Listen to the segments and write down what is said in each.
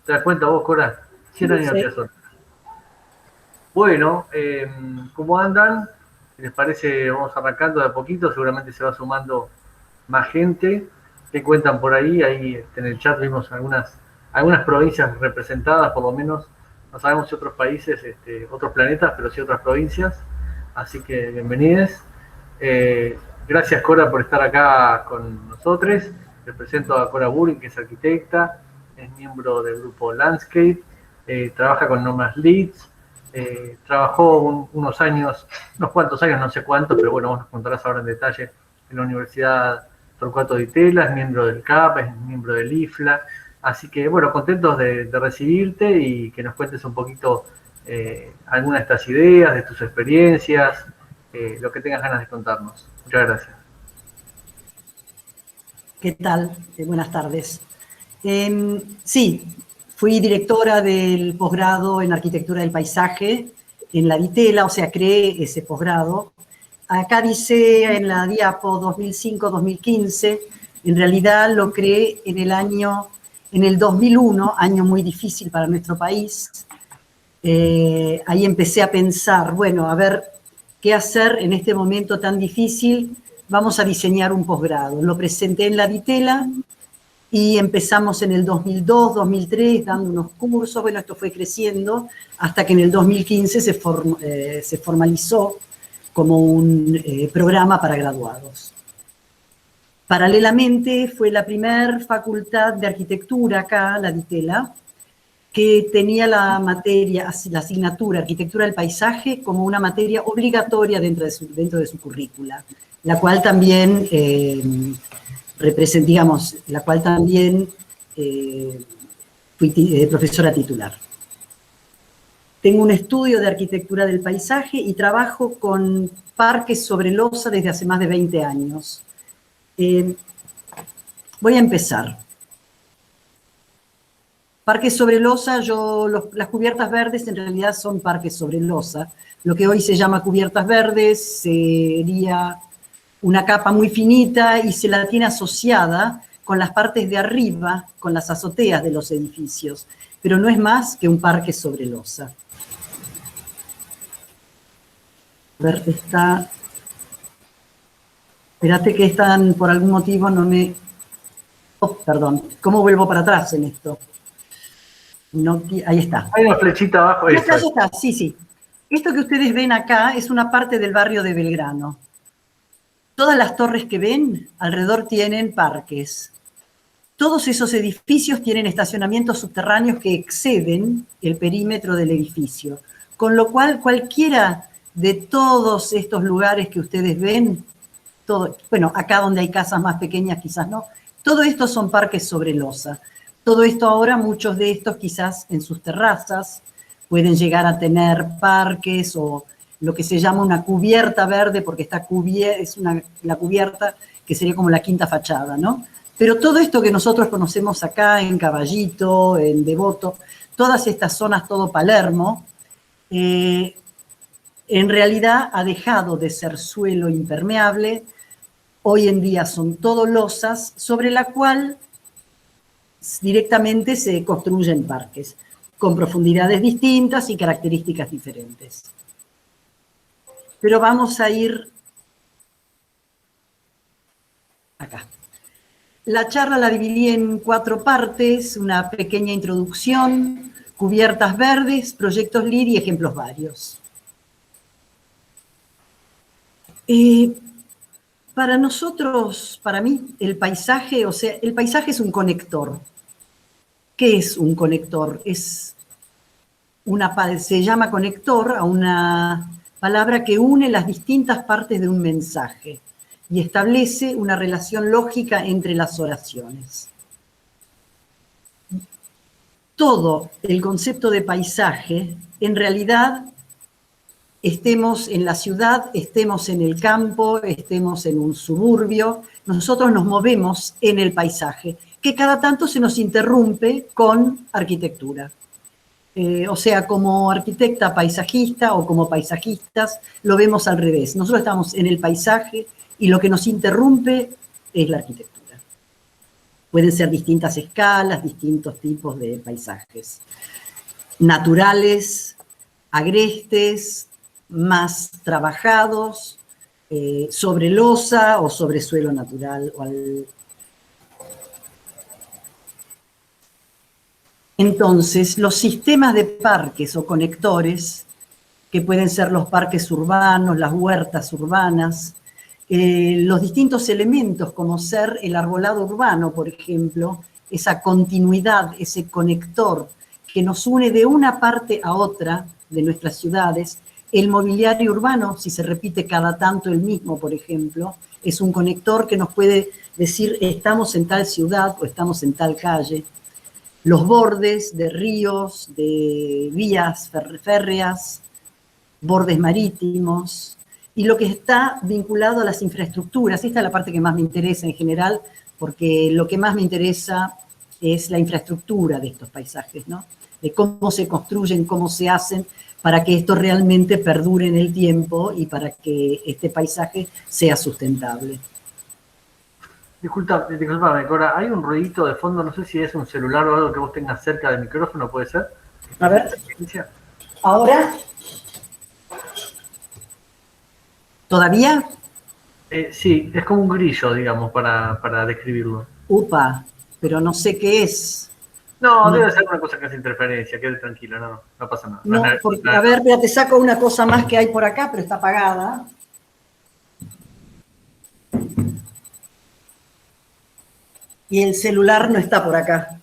¿Te das cuenta vos, Cora? 100 años de Piazzolla. Bueno, ¿cómo andan? Si les parece, vamos arrancando de a poquito, seguramente se va sumando más gente. ¿Qué cuentan por ahí? Ahí en el chat vimos algunas provincias representadas, por lo menos. No sabemos si otros países, otros planetas, pero sí otras provincias. Así que bienvenidos. Gracias, Cora, por estar acá con nosotros. Les presento a Cora Burin, que es arquitecta, es miembro del grupo Landscape, trabaja con Nomas Leads, trabajó unos cuantos años, no sé cuántos, pero bueno, vos nos contarás ahora en detalle, en la Universidad Torcuato Di Tella, es miembro del CAP, es miembro del IFLA, así que bueno, contentos de recibirte y que nos cuentes un poquito algunas de estas ideas, de tus experiencias, lo que tengas ganas de contarnos. Muchas gracias. ¿Qué tal? Buenas tardes. Sí, fui directora del posgrado en Arquitectura del Paisaje en la Di Tella, o sea, creé ese posgrado. Acá dice en la diapo 2005-2015, en realidad lo creé en el 2001, año muy difícil para nuestro país. Ahí empecé a pensar, bueno, a ver qué hacer en este momento tan difícil. Vamos a diseñar un posgrado. Lo presenté en la Di Tella y empezamos en el 2002, 2003, dando unos cursos. Bueno, esto fue creciendo hasta que en el 2015 se formalizó como un programa para graduados. Paralelamente, fue la primera facultad de arquitectura acá, la Di Tella, que tenía la asignatura Arquitectura del Paisaje como una materia obligatoria dentro de su currícula, la cual también fui profesora titular. Tengo un estudio de arquitectura del paisaje y trabajo con parques sobre losa desde hace más de 20 años. Voy a empezar. Parques sobre losa, las cubiertas verdes en realidad son parques sobre losa. Lo que hoy se llama cubiertas verdes sería una capa muy finita y se la tiene asociada con las partes de arriba, con las azoteas de los edificios, pero no es más que un parque sobre losa. A ver, espérate que por algún motivo no me... Oh, perdón, ¿cómo vuelvo para atrás en esto? No, ahí está. Hay una flechita abajo. Ahí está, sí. Esto que ustedes ven acá es una parte del barrio de Belgrano. Todas las torres que ven alrededor tienen parques. Todos esos edificios tienen estacionamientos subterráneos que exceden el perímetro del edificio. Con lo cual, cualquiera de todos estos lugares que ustedes ven, bueno, acá donde hay casas más pequeñas quizás no, todo esto son parques sobre losa. Todo esto ahora, muchos de estos quizás en sus terrazas pueden llegar a tener parques o lo que se llama una cubierta verde, porque la cubierta que sería como la quinta fachada, ¿no? Pero todo esto que nosotros conocemos acá en Caballito, en Devoto, todas estas zonas, todo Palermo, en realidad ha dejado de ser suelo impermeable. Hoy en día son todo losas sobre la cual directamente se construyen parques, con profundidades distintas y características diferentes. Pero vamos a ir acá. La charla la dividí en 4 partes, una pequeña introducción, cubiertas verdes, proyectos LEED y ejemplos varios. Para nosotros, para mí, el paisaje es un conector. ¿Qué es un conector? Se llama conector a una palabra que une las distintas partes de un mensaje y establece una relación lógica entre las oraciones. Todo el concepto de paisaje, en realidad, estemos en la ciudad, estemos en el campo, estemos en un suburbio, nosotros nos movemos en el paisaje, que cada tanto se nos interrumpe con arquitectura. O sea, como arquitecta paisajista o como paisajistas, lo vemos al revés. Nosotros estamos en el paisaje y lo que nos interrumpe es la arquitectura. Pueden ser distintas escalas, distintos tipos de paisajes. Naturales, agrestes, más trabajados, sobre losa o sobre suelo natural. Entonces, los sistemas de parques o conectores, que pueden ser los parques urbanos, las huertas urbanas, los distintos elementos como ser el arbolado urbano, por ejemplo, esa continuidad, ese conector que nos une de una parte a otra de nuestras ciudades. El mobiliario urbano, si se repite cada tanto el mismo, por ejemplo, es un conector que nos puede decir estamos en tal ciudad o estamos en tal calle. Los bordes de ríos, de vías férreas, bordes marítimos, y lo que está vinculado a las infraestructuras. Esta es la parte que más me interesa en general, porque lo que más me interesa es la infraestructura de estos paisajes, ¿no? De cómo se construyen, cómo se hacen, para que esto realmente perdure en el tiempo y para que este paisaje sea sustentable. Disculpame, Cora, hay un ruidito de fondo, no sé si es un celular o algo que vos tengas cerca del micrófono, ¿puede ser? A ver, ¿ahora? ¿Todavía? Sí, es como un grillo, digamos, para describirlo. Upa, pero no sé qué es. No, debe ser una cosa que hace interferencia, quede tranquila, no pasa nada. No, porque, a ver, te saco una cosa más que hay por acá, pero está apagada. Y el celular no está por acá.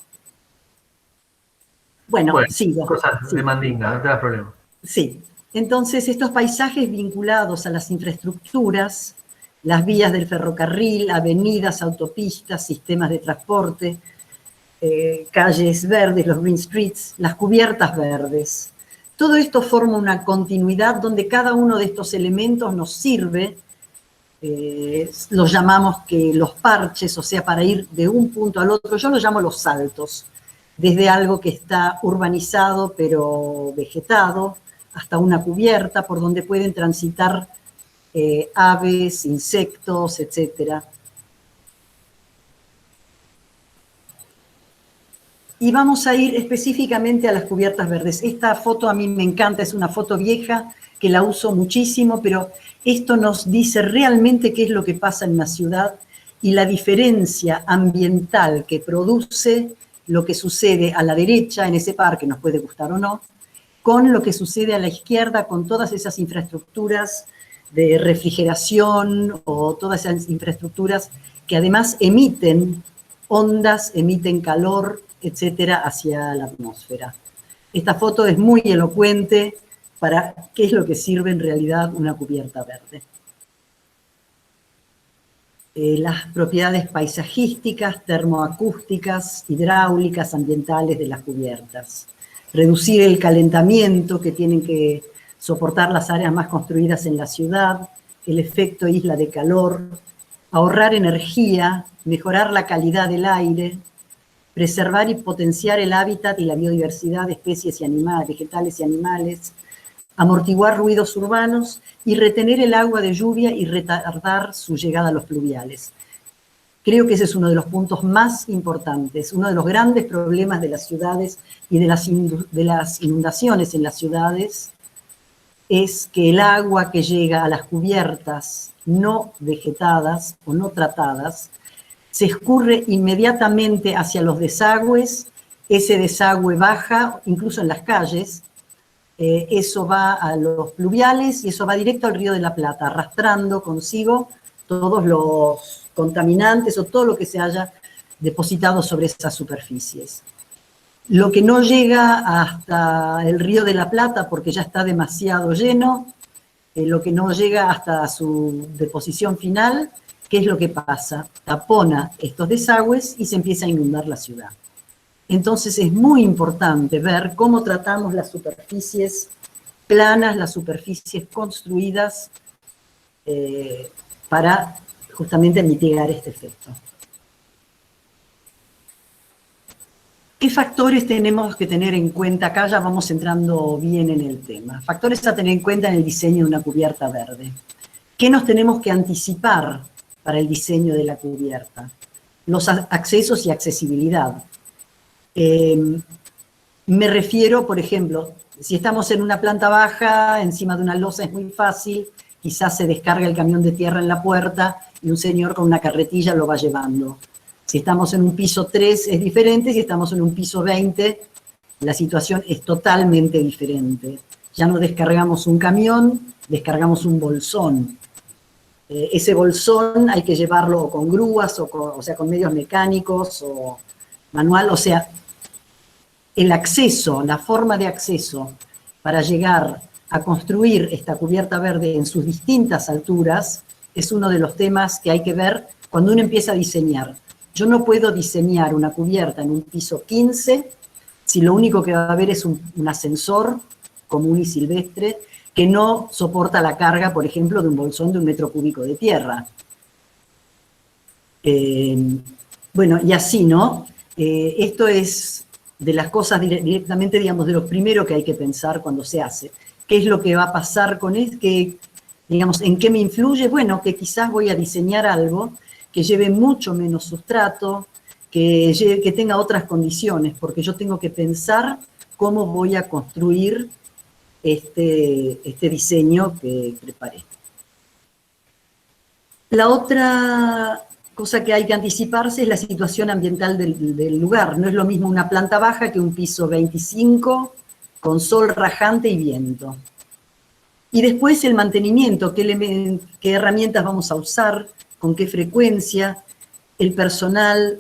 Bueno, sigo. Cosas de mandinga, no te das problema. Sí, entonces estos paisajes vinculados a las infraestructuras, las vías del ferrocarril, avenidas, autopistas, sistemas de transporte, calles verdes, los green streets, las cubiertas verdes. Todo esto forma una continuidad donde cada uno de estos elementos nos sirve, los llamamos que los parches, o sea, para ir de un punto al otro, yo los llamo los saltos, desde algo que está urbanizado pero vegetado, hasta una cubierta por donde pueden transitar aves, insectos, etc. Y vamos a ir específicamente a las cubiertas verdes. Esta foto a mí me encanta, es una foto vieja que la uso muchísimo, pero esto nos dice realmente qué es lo que pasa en una ciudad y la diferencia ambiental que produce lo que sucede a la derecha en ese parque, nos puede gustar o no, con lo que sucede a la izquierda, con todas esas infraestructuras de refrigeración o todas esas infraestructuras que además emiten ondas, emiten calor, etcétera, hacia la atmósfera. Esta foto es muy elocuente para qué es lo que sirve en realidad una cubierta verde. Las propiedades paisajísticas, termoacústicas, hidráulicas, ambientales de las cubiertas. Reducir el calentamiento que tienen que soportar las áreas más construidas en la ciudad, el efecto isla de calor, ahorrar energía, mejorar la calidad del aire, preservar y potenciar el hábitat y la biodiversidad de especies y animales, vegetales y animales, amortiguar ruidos urbanos y retener el agua de lluvia y retardar su llegada a los fluviales. Creo que ese es uno de los puntos más importantes, uno de los grandes problemas de las ciudades y de las inundaciones en las ciudades es que el agua que llega a las cubiertas no vegetadas o no tratadas se escurre inmediatamente hacia los desagües, ese desagüe baja incluso en las calles, eso va a los fluviales y eso va directo al Río de la Plata, arrastrando consigo todos los contaminantes o todo lo que se haya depositado sobre esas superficies. Lo que no llega hasta el Río de la Plata porque ya está demasiado lleno, lo que no llega hasta su deposición final, ¿qué es lo que pasa? Tapona estos desagües y se empieza a inundar la ciudad. Entonces es muy importante ver cómo tratamos las superficies planas, las superficies construidas para justamente mitigar este efecto. ¿Qué factores tenemos que tener en cuenta? Acá ya vamos entrando bien en el tema. Factores a tener en cuenta en el diseño de una cubierta verde. ¿Qué nos tenemos que anticipar para el diseño de la cubierta? los accesos y accesibilidad. Me refiero, por ejemplo, si estamos en una planta baja, encima de una losa es muy fácil, quizás se descarga el camión de tierra en la puerta y un señor con una carretilla lo va llevando. Si estamos en un piso 3 es diferente, si estamos en un piso 20, la situación es totalmente diferente. Ya no descargamos un camión, descargamos un bolsón. Ese bolsón hay que llevarlo con grúas, o sea, con medios mecánicos o manual, o sea, el acceso, la forma de acceso para llegar a construir esta cubierta verde en sus distintas alturas es uno de los temas que hay que ver cuando uno empieza a diseñar. Yo no puedo diseñar una cubierta en un piso 15 si lo único que va a haber es un ascensor común y silvestre que no soporta la carga, por ejemplo, de un bolsón de 1 metro cúbico de tierra. Bueno, y así, ¿no? Esto es de las cosas directamente, digamos, de lo primero que hay que pensar cuando se hace. ¿Qué es lo que va a pasar con esto? Digamos, ¿en qué me influye? Bueno, que quizás voy a diseñar algo que lleve mucho menos sustrato, que tenga otras condiciones, porque yo tengo que pensar cómo voy a construir este diseño que preparé. La otra cosa que hay que anticiparse es la situación ambiental del lugar. No es lo mismo una planta baja que un piso 25 con sol rajante y viento. Y después el mantenimiento, qué herramientas vamos a usar, con qué frecuencia, el personal,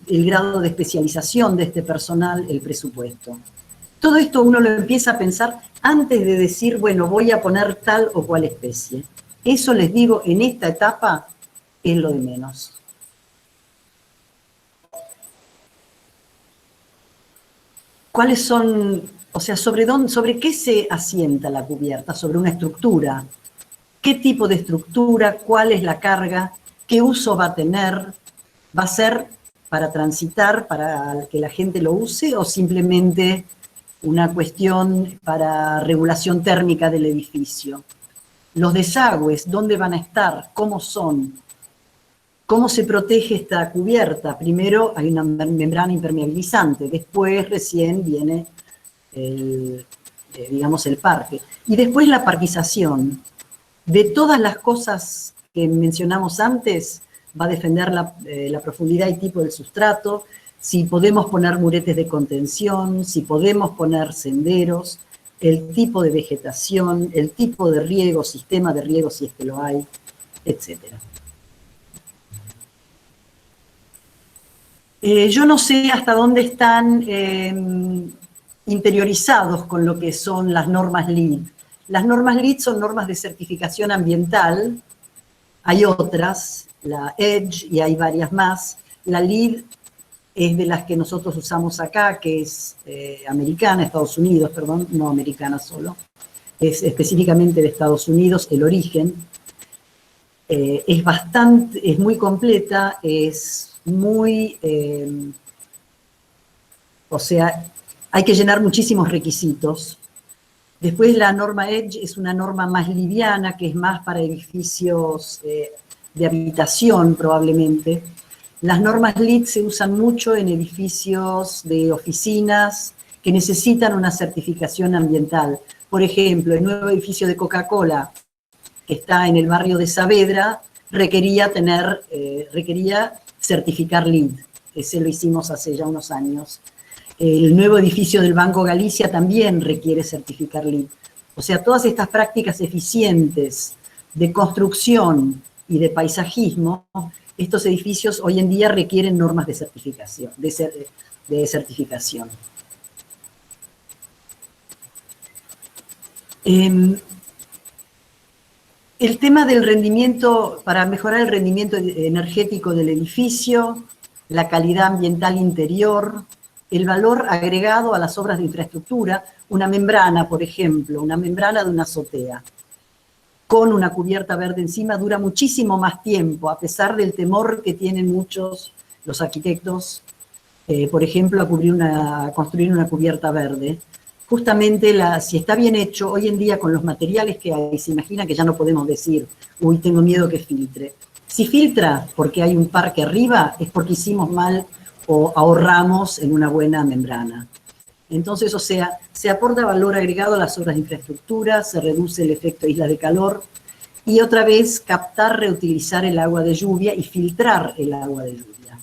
el grado de especialización de este personal, el presupuesto. Todo esto uno lo empieza a pensar antes de decir, bueno, voy a poner tal o cual especie. Eso, les digo, en esta etapa es lo de menos. ¿Cuáles son, o sea, sobre qué se asienta la cubierta? Sobre una estructura. ¿Qué tipo de estructura? ¿Cuál es la carga? ¿Qué uso va a tener? ¿Va a ser para transitar, para que la gente lo use, o simplemente una cuestión para regulación térmica del edificio? Los desagües, ¿dónde van a estar? ¿Cómo son? ¿Cómo se protege esta cubierta? Primero hay una membrana impermeabilizante, después recién viene digamos, el parque. Y después la parquización. De todas las cosas que mencionamos antes, va a defender la profundidad y tipo del sustrato, si podemos poner muretes de contención, si podemos poner senderos, el tipo de vegetación, el tipo de riego, sistema de riego si es que lo hay, etc. Yo no sé hasta dónde están interiorizados con lo que son las normas LEED. Las normas LEED son normas de certificación ambiental, hay otras, la EDGE y hay varias más. La LEED es de las que nosotros usamos acá, que es americana, Estados Unidos, perdón, no americana solo. Es específicamente de Estados Unidos, el origen. Es muy completa, es muy, o sea, hay que llenar muchísimos requisitos. Después la norma EDGE es una norma más liviana, que es más para edificios de habitación probablemente. Las normas LEED se usan mucho en edificios de oficinas que necesitan una certificación ambiental. Por ejemplo, el nuevo edificio de Coca-Cola, que está en el barrio de Saavedra, requería certificar LEED. Ese lo hicimos hace ya unos años. El nuevo edificio del Banco Galicia también requiere certificar LEED. O sea, todas estas prácticas eficientes de construcción y de paisajismo, estos edificios hoy en día requieren normas de certificación. El tema del rendimiento, para mejorar el rendimiento energético del edificio, la calidad ambiental interior, el valor agregado a las obras de infraestructura, una membrana, por ejemplo, una membrana de una azotea, con una cubierta verde encima, dura muchísimo más tiempo, a pesar del temor que tienen muchos los arquitectos, por ejemplo, a construir una cubierta verde. Justamente, si está bien hecho, hoy en día con los materiales que hay, se imagina que ya no podemos decir, uy, tengo miedo que filtre. Si filtra porque hay un parque arriba, es porque hicimos mal o ahorramos en una buena membrana. Entonces, o sea, se aporta valor agregado a las obras de infraestructura, se reduce el efecto isla de calor y otra vez captar, reutilizar el agua de lluvia y filtrar el agua de lluvia.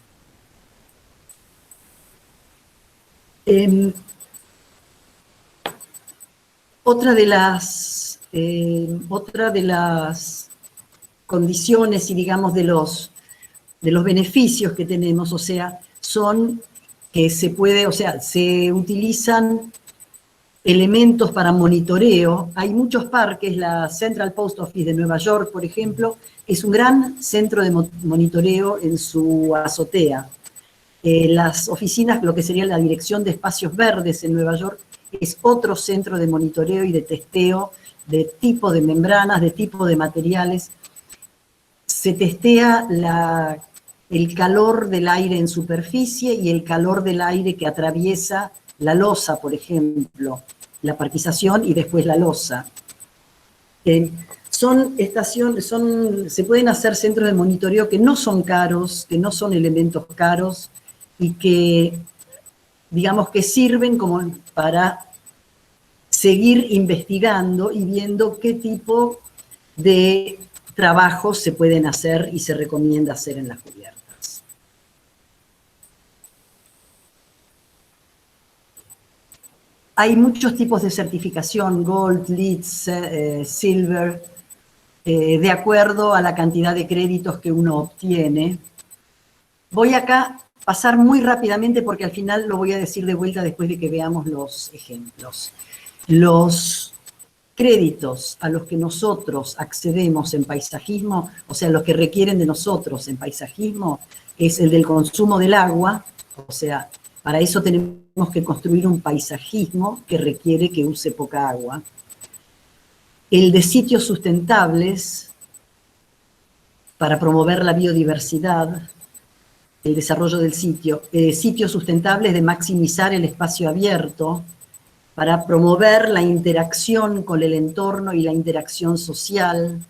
Otra de las condiciones y digamos de los beneficios que tenemos, o sea, son que se utilizan elementos para monitoreo. Hay muchos parques, la Central Post Office de Nueva York, por ejemplo, es un gran centro de monitoreo en su azotea. Las oficinas, lo que sería la Dirección de Espacios Verdes en Nueva York, es otro centro de monitoreo y de testeo de tipo de membranas, de tipo de materiales. Se testea el calor del aire en superficie y el calor del aire que atraviesa la losa, por ejemplo, la parquización y después la losa. Se pueden hacer centros de monitoreo que no son caros, que no son elementos caros y que, digamos, que sirven como para seguir investigando y viendo qué tipo de trabajos se pueden hacer y se recomienda hacer en las cubiertas. Hay muchos tipos de certificación, Gold, LEED, Silver, de acuerdo a la cantidad de créditos que uno obtiene. Voy acá a pasar muy rápidamente porque al final lo voy a decir de vuelta después de que veamos los ejemplos. Los créditos a los que nosotros accedemos en paisajismo, o sea, los que requieren de nosotros en paisajismo, es el del consumo del agua, o sea, para eso tenemos que construir un paisajismo que requiere que use poca agua. El de sitios sustentables, para promover la biodiversidad, el desarrollo del sitio. Sitios sustentables de maximizar el espacio abierto, para promover la interacción con el entorno y la interacción social,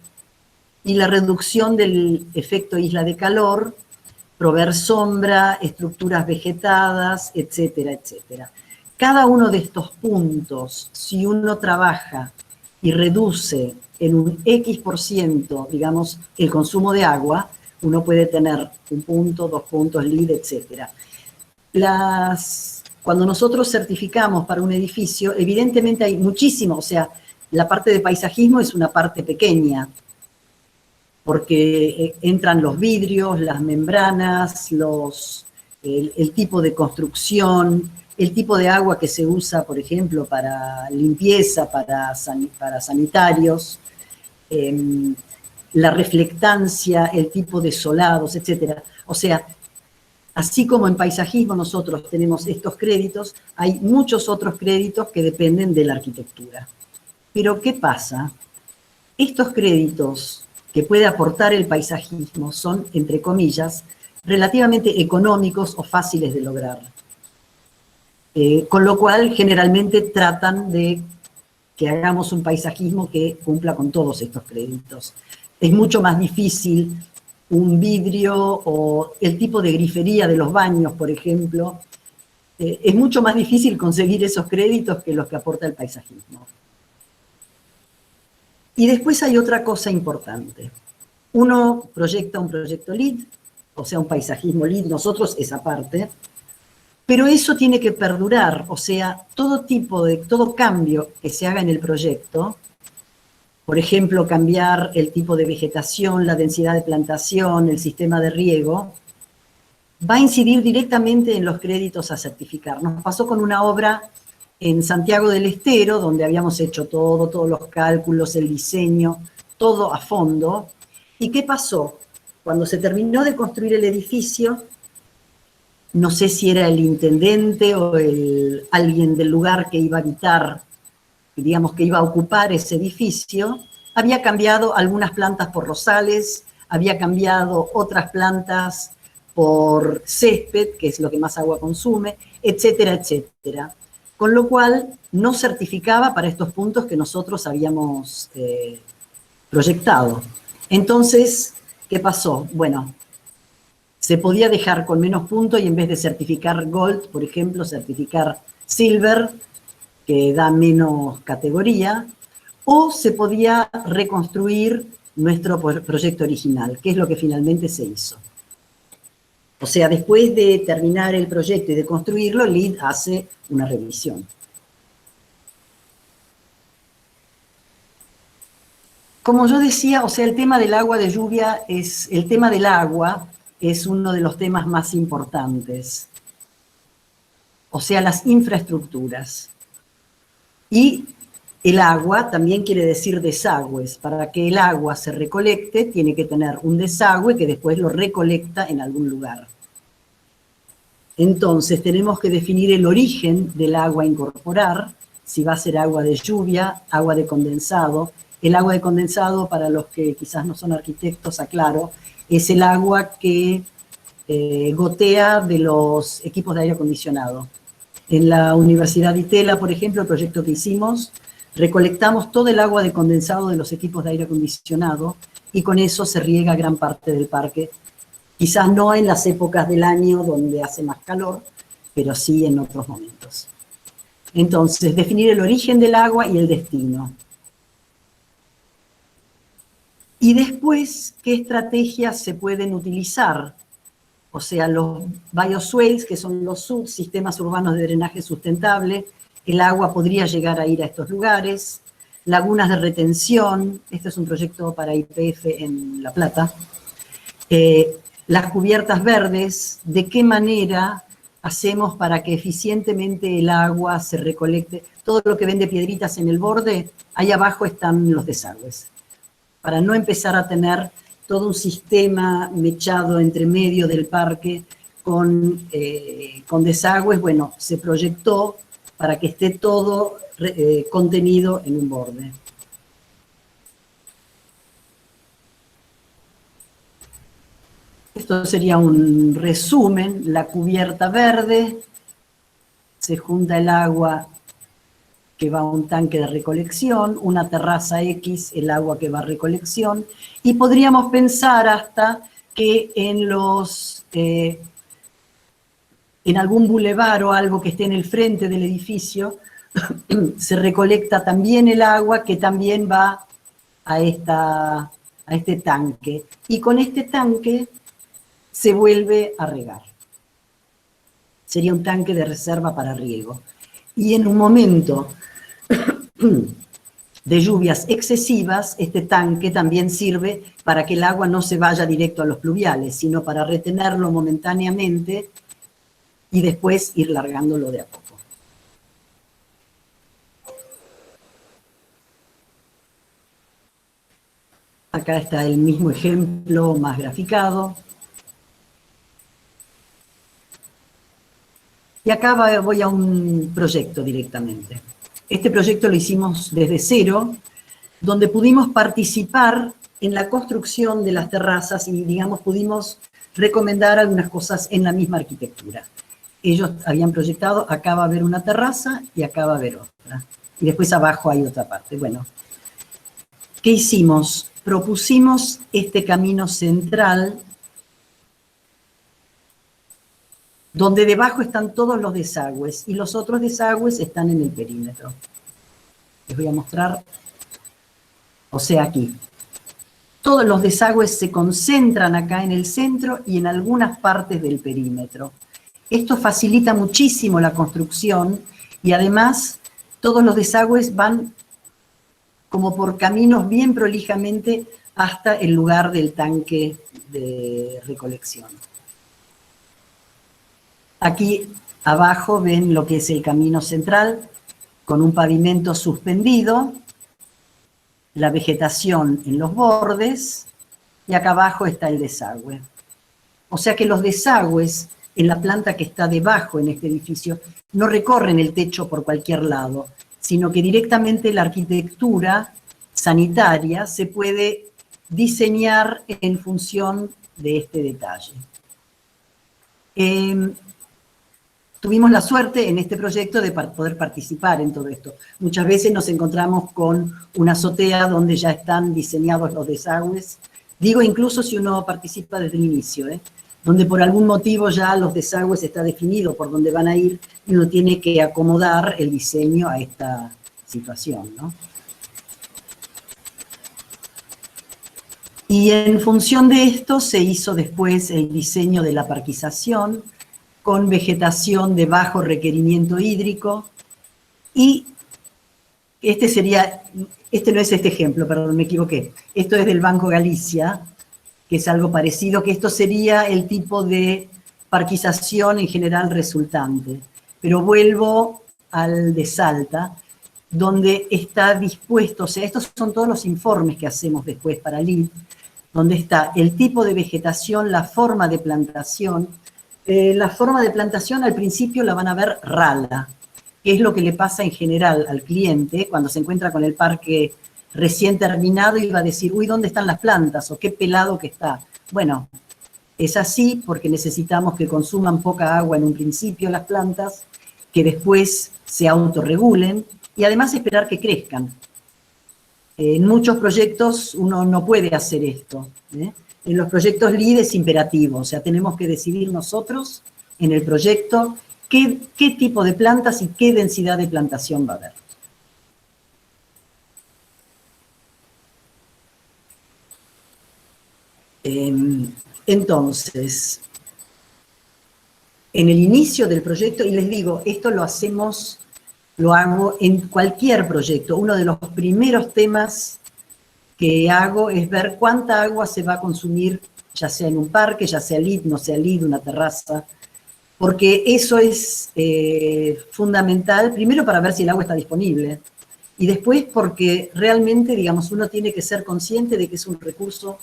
y la reducción del efecto isla de calor, proveer sombra, estructuras vegetadas, etcétera, etcétera. Cada uno de estos puntos, si uno trabaja y reduce en un X%, digamos, el consumo de agua, uno puede tener 1 punto, 2 puntos, LEED, etcétera. Cuando nosotros certificamos para un edificio, evidentemente hay muchísimo, o sea, la parte de paisajismo es una parte pequeña, porque entran los vidrios, las membranas, el tipo de construcción, el tipo de agua que se usa, por ejemplo, para limpieza, para sanitarios, la reflectancia, el tipo de solados, etc. O sea, así como en paisajismo nosotros tenemos estos créditos, hay muchos otros créditos que dependen de la arquitectura. Pero, ¿qué pasa? Estos créditos que puede aportar el paisajismo son, entre comillas, relativamente económicos o fáciles de lograr. Con lo cual, generalmente tratan de que hagamos un paisajismo que cumpla con todos estos créditos. Es mucho más difícil un vidrio o el tipo de grifería de los baños, por ejemplo. Es mucho más difícil conseguir esos créditos que los que aporta el paisajismo. Y después hay otra cosa importante. Uno proyecta un proyecto LEED, o sea, un paisajismo LEED, nosotros esa parte, pero eso tiene que perdurar, o sea, todo cambio que se haga en el proyecto, por ejemplo, cambiar el tipo de vegetación, la densidad de plantación, el sistema de riego, va a incidir directamente en los créditos a certificar. Nos pasó con una obra en Santiago del Estero, donde habíamos hecho todos los cálculos, el diseño, todo a fondo. ¿Y qué pasó? Cuando se terminó de construir el edificio, no sé si era el intendente o alguien del lugar que iba a habitar, digamos que iba a ocupar ese edificio, había cambiado algunas plantas por rosales, había cambiado otras plantas por césped, que es lo que más agua consume, etcétera, etcétera. Con lo cual no certificaba para estos puntos que nosotros habíamos proyectado. Entonces, ¿Qué pasó? Bueno, se podía dejar con menos puntos y en vez de certificar Gold, por ejemplo, certificar Silver, que da menos categoría, o se podía reconstruir nuestro proyecto original, que es lo que finalmente se hizo. O sea, después de terminar el proyecto y de construirlo, LEED hace una revisión. Como yo decía, o sea, el tema del agua de lluvia el tema del agua es uno de los temas más importantes. O sea, las infraestructuras. Y el agua también quiere decir desagües. Para que el agua se recolecte, tiene que tener un desagüe que después lo recolecta en algún lugar. Entonces, tenemos que definir el origen del agua a incorporar, si va a ser agua de lluvia, agua de condensado. El agua de condensado, para los que quizás no son arquitectos, aclaro, es el agua que gotea de los equipos de aire acondicionado. En la Universidad de Itela, por ejemplo, el proyecto que hicimos, recolectamos todo el agua de condensado de los equipos de aire acondicionado y con eso se riega gran parte del parque. Quizás no en las épocas del año donde hace más calor, pero sí en otros momentos. Entonces, definir el origen del agua y el destino. Y después, ¿qué estrategias se pueden utilizar? O sea, los bioswales, que son los sistemas urbanos de drenaje sustentable, el agua podría llegar a ir a estos lugares, lagunas de retención, este es un proyecto para YPF en La Plata, las cubiertas verdes, de qué manera hacemos para que eficientemente el agua se recolecte, todo lo que ven de piedritas en el borde, ahí abajo están los desagües, para no empezar a tener todo un sistema mechado entre medio del parque con desagües. Bueno, se proyectó para que esté todo contenido en un borde. Esto sería un resumen, la cubierta verde, se junta el agua que va a un tanque de recolección, una terraza X, el agua que va a recolección, y podríamos pensar hasta que en algún bulevar o algo que esté en el frente del edificio, se recolecta también el agua que también va a este tanque. Y con este tanque se vuelve a regar. Sería un tanque de reserva para riego. Y en un momento de lluvias excesivas, este tanque también sirve para que el agua no se vaya directo a los pluviales, sino para retenerlo momentáneamente y después ir largándolo de a poco. Acá está el mismo ejemplo más graficado. Y acá voy a un proyecto directamente. Este proyecto lo hicimos desde cero, donde pudimos participar en la construcción de las terrazas y, digamos, pudimos recomendar algunas cosas en la misma arquitectura. Ellos habían proyectado, acá va a haber una terraza y acá va a haber otra. Y después abajo hay otra parte. Bueno, ¿qué hicimos? Propusimos este camino central donde debajo están todos los desagües y los otros desagües están en el perímetro. Les voy a mostrar, o sea, aquí. Todos los desagües se concentran acá en el centro y en algunas partes del perímetro. Esto facilita muchísimo la construcción y además todos los desagües van como por caminos bien prolijamente hasta el lugar del tanque de recolección. Aquí abajo ven lo que es el camino central, con un pavimento suspendido, la vegetación en los bordes, y acá abajo está el desagüe. O sea que los desagües en la planta que está debajo en este edificio no recorren el techo por cualquier lado, sino que directamente la arquitectura sanitaria se puede diseñar en función de este detalle. Tuvimos la suerte en este proyecto de poder participar en todo esto. Muchas veces nos encontramos con una azotea donde ya están diseñados los desagües Digo incluso si uno participa desde el inicio, donde por algún motivo ya los desagües está definido por dónde van a ir y uno tiene que acomodar el diseño a esta situación, ¿no? Y en función de esto se hizo después el diseño de la parquización con vegetación de bajo requerimiento hídrico y este no es este ejemplo, perdón, me equivoqué. Esto es del Banco Galicia, que es algo parecido, que esto sería el tipo de parquización en general resultante. Pero vuelvo al de Salta, donde está dispuesto, o sea, estos son todos los informes que hacemos después para LID, donde está el tipo de vegetación, la forma de plantación. La forma de plantación al principio la van a ver rala, que es lo que le pasa en general al cliente cuando se encuentra con el parque recién terminado y va a decir, uy, ¿dónde están las plantas? O qué pelado que está. Bueno, es así porque necesitamos que consuman poca agua en un principio las plantas, que después se autorregulen y además esperar que crezcan. En muchos proyectos uno no puede hacer esto. En los proyectos LEED es imperativo, o sea, tenemos que decidir nosotros en el proyecto qué tipo de plantas y qué densidad de plantación va a haber. Entonces, en el inicio del proyecto, y les digo, esto lo hago en cualquier proyecto. Uno de los primeros temas que hago es ver cuánta agua se va a consumir, ya sea en un parque, ya sea LEED, no sea LEED, una terraza, porque eso es fundamental, primero para ver si el agua está disponible, y después porque realmente, digamos, uno tiene que ser consciente de que es un recurso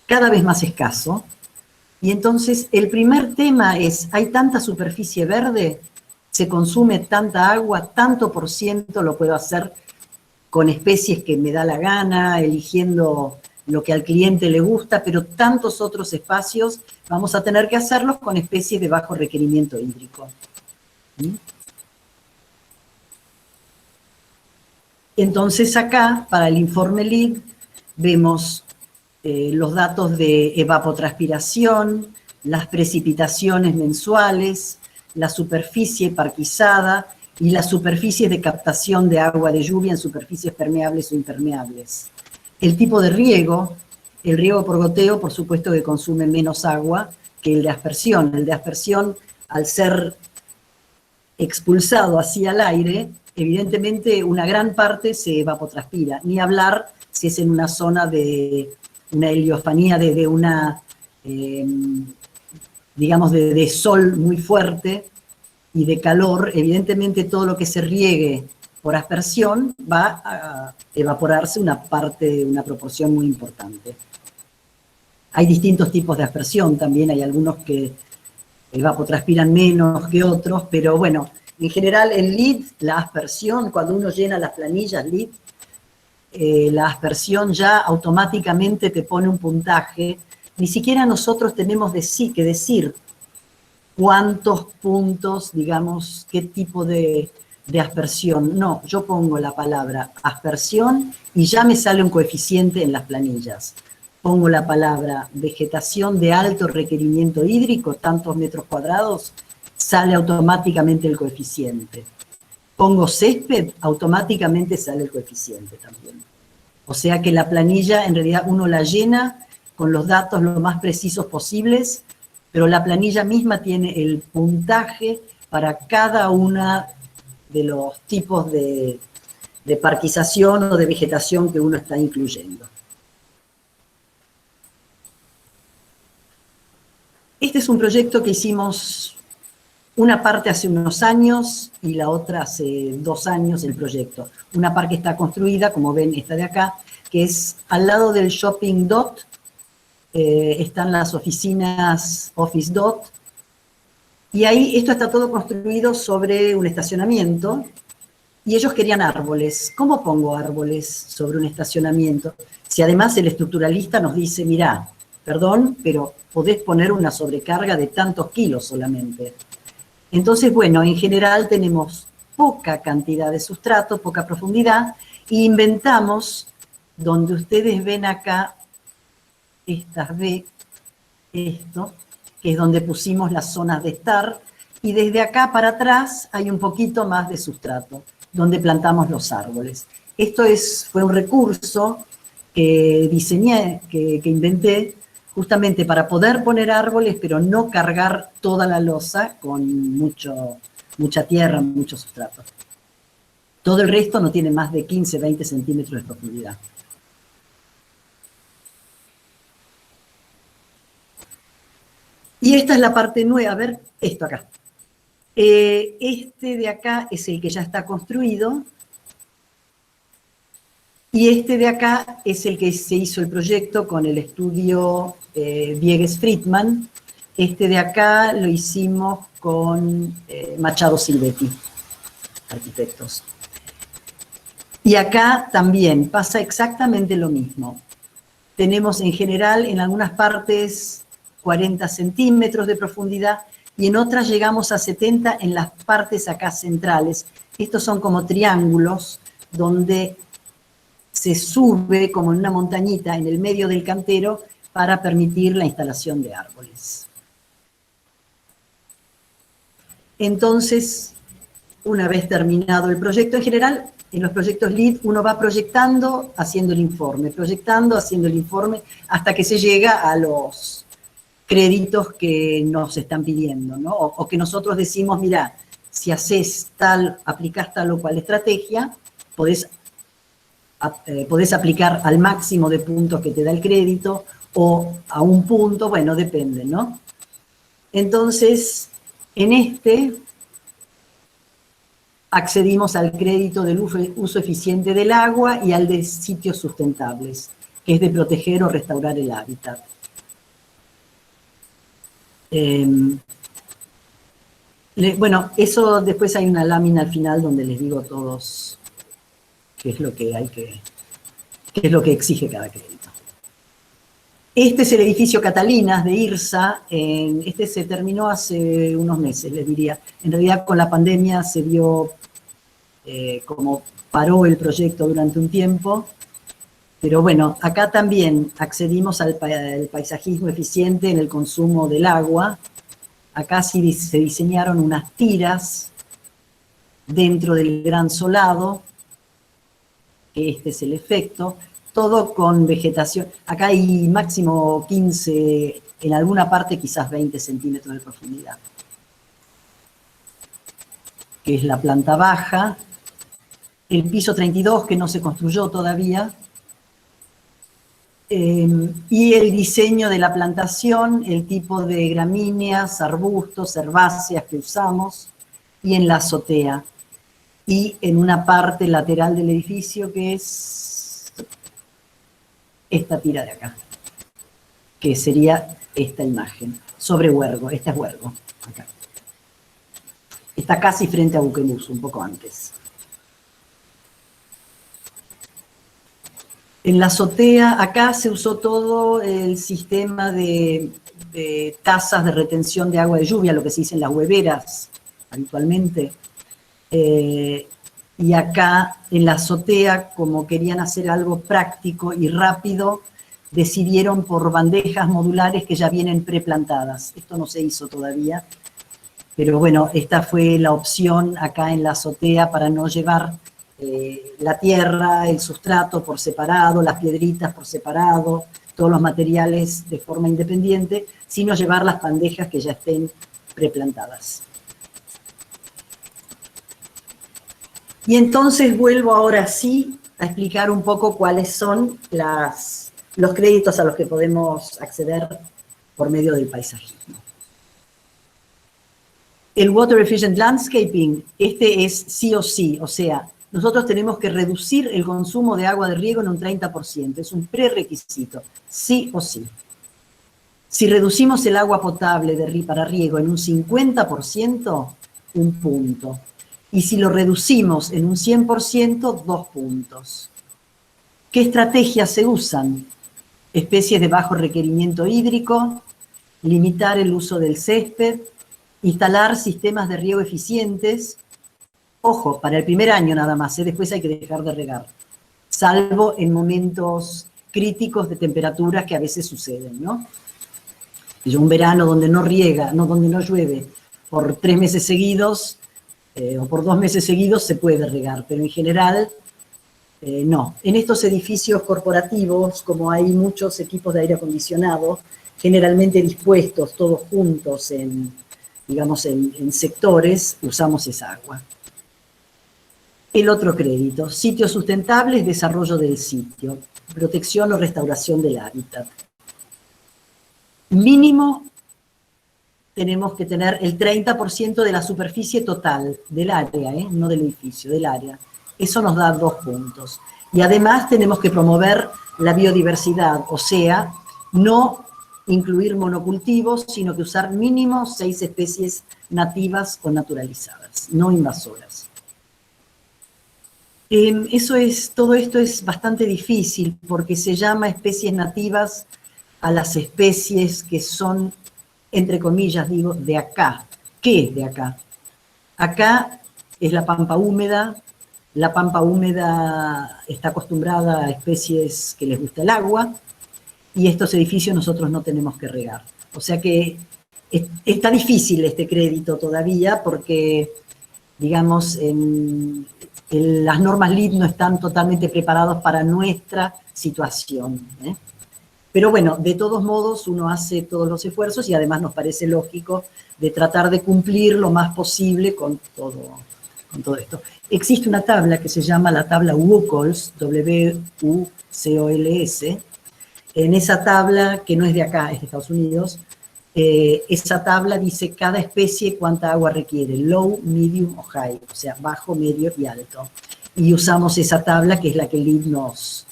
cada vez más escaso, y entonces el primer tema es, hay tanta superficie verde, se consume tanta agua, tanto por ciento lo puedo hacer con especies que me da la gana, eligiendo lo que al cliente le gusta, pero tantos otros espacios vamos a tener que hacerlos con especies de bajo requerimiento hídrico. Entonces acá, para el informe LEED, vemos los datos de evapotranspiración, las precipitaciones mensuales, la superficie parquizada y las superficies de captación de agua de lluvia en superficies permeables o impermeables. El tipo de riego, el riego por goteo, por supuesto que consume menos agua que el de aspersión. El de aspersión, al ser expulsado hacia el aire, evidentemente una gran parte se evapotranspira. Ni hablar si es en una zona de una heliofanía, de una, digamos, de sol muy fuerte y de calor, evidentemente todo lo que se riegue por aspersión va a evaporarse una parte, una proporción muy importante. Hay distintos tipos de aspersión también, hay algunos que evapotranspiran menos que otros, pero bueno, en general el LEED, la aspersión, cuando uno llena las planillas LEED, la aspersión ya automáticamente te pone un puntaje, ni siquiera nosotros tenemos que decir cuántos puntos, digamos, qué tipo de aspersión. No, yo pongo la palabra aspersión y ya me sale un coeficiente en las planillas. Pongo la palabra vegetación de alto requerimiento hídrico, tantos metros cuadrados, sale automáticamente el coeficiente. Pongo césped, automáticamente sale el coeficiente también. O sea que la planilla, en realidad, uno la llena con los datos lo más precisos posibles, pero la planilla misma tiene el puntaje para cada una de los tipos de parquización o de vegetación que uno está incluyendo. Este es un proyecto que hicimos una parte hace unos años y la otra hace 2 años el proyecto. Una parte está construida, como ven, esta de acá, que es al lado del Shopping Dot, están las oficinas Office Dot, y ahí esto está todo construido sobre un estacionamiento, y ellos querían árboles. ¿Cómo pongo árboles sobre un estacionamiento? Si además el estructuralista nos dice, mirá, perdón, pero podés poner una sobrecarga de tantos kilos solamente. Entonces, bueno, en general tenemos poca cantidad de sustrato, poca profundidad, e inventamos, donde ustedes ven acá, estas B, esto, que es donde pusimos las zonas de estar, y desde acá para atrás hay un poquito más de sustrato, donde plantamos los árboles. Esto fue un recurso que diseñé, que inventé, justamente para poder poner árboles, pero no cargar toda la losa con mucha tierra, mucho sustrato. Todo el resto no tiene más de 15, 20 centímetros de profundidad. Y esta es la parte nueva, a ver, esto acá. Este de acá es el que ya está construido, y este de acá es el que se hizo el proyecto con el estudio Diegues-Friedman. Este de acá lo hicimos con Machado Silvetti, arquitectos. Y acá también pasa exactamente lo mismo. Tenemos en general en algunas partes 40 centímetros de profundidad y en otras llegamos a 70 en las partes acá centrales. Estos son como triángulos donde se sube como en una montañita en el medio del cantero para permitir la instalación de árboles. Entonces, una vez terminado el proyecto, en general, en los proyectos LEED uno va proyectando, haciendo el informe, proyectando, haciendo el informe, hasta que se llega a los créditos que nos están pidiendo, ¿no? O que nosotros decimos, mira, si haces tal, aplicás tal o cual estrategia, podés aplicar al máximo de puntos que te da el crédito, o a un punto, bueno, depende, ¿no? Entonces, en este accedimos al crédito del uso eficiente del agua y al de sitios sustentables, que es de proteger o restaurar el hábitat. Bueno, eso después hay una lámina al final donde les digo a todos qué es lo que qué es lo que exige cada crédito. Este es el edificio Catalinas de IRSA. Este se terminó hace unos meses, les diría. En realidad con la pandemia se vio como paró el proyecto durante un tiempo. Pero bueno, acá también accedimos al paisajismo eficiente en el consumo del agua. Acá sí se diseñaron unas tiras dentro del gran solado, que este es el efecto, todo con vegetación. Acá hay máximo 15, en alguna parte quizás 20 centímetros de profundidad, que es la planta baja. El piso 32, que no se construyó todavía, y el diseño de la plantación, el tipo de gramíneas, arbustos, herbáceas que usamos, y en la azotea. Y en una parte lateral del edificio, que es esta tira de acá, que sería esta imagen, sobre Huergo. Esta es Huergo, acá. Está casi frente a Buquebus, un poco antes. En la azotea, acá se usó todo el sistema de tazas de retención de agua de lluvia, lo que se dice en las hueveras habitualmente. Y acá en la azotea, como querían hacer algo práctico y rápido, decidieron por bandejas modulares que ya vienen preplantadas. Esto no se hizo todavía, pero bueno, esta fue la opción acá en la azotea para no llevar la tierra, el sustrato por separado, las piedritas por separado, todos los materiales de forma independiente, sino llevar las bandejas que ya estén preplantadas. Y entonces vuelvo ahora sí a explicar un poco cuáles son los créditos a los que podemos acceder por medio del paisajismo. El Water Efficient Landscaping, este es sí o sí, o sea, nosotros tenemos que reducir el consumo de agua de riego en un 30%, es un prerequisito, sí o sí. Si reducimos el agua potable para riego en un 50%, un punto. Y si lo reducimos en un 100%, 2 puntos. ¿Qué estrategias se usan? Especies de bajo requerimiento hídrico, limitar el uso del césped, instalar sistemas de riego eficientes. Ojo, para el primer año nada más, después hay que dejar de regar, salvo en momentos críticos de temperaturas que a veces suceden, ¿no? Y un verano donde no riega, no, donde no llueve por 3 meses seguidos o por 2 meses seguidos se puede regar, pero en general no. En estos edificios corporativos, como hay muchos equipos de aire acondicionado, generalmente dispuestos todos juntos en, digamos, en sectores, usamos esa agua. El otro crédito, sitios sustentables, desarrollo del sitio, protección o restauración del hábitat. Mínimo tenemos que tener el 30% de la superficie total del área, no del edificio, del área. Eso nos da 2 puntos. Y además tenemos que promover la biodiversidad, o sea, no incluir monocultivos, sino que usar mínimo 6 especies nativas o naturalizadas, no invasoras. Todo esto es bastante difícil porque se llama especies nativas a las especies que son, entre comillas, digo, de acá. ¿Qué es de acá? Acá es la pampa húmeda. La pampa húmeda está acostumbrada a especies que les gusta el agua y estos edificios nosotros no tenemos que regar. O sea que está difícil este crédito todavía porque, digamos, las normas LEED no están totalmente preparadas para nuestra situación, ¿eh? Pero bueno, de todos modos uno hace todos los esfuerzos y además nos parece lógico de tratar de cumplir lo más posible con todo esto. Existe una tabla que se llama la tabla WUCOLS, W-U-C-O-L-S. En esa tabla, que no es de acá, es de Estados Unidos, esa tabla dice cada especie cuánta agua requiere, low, medium o high, o sea, bajo, medio y alto. Y usamos esa tabla que es la que LEED nos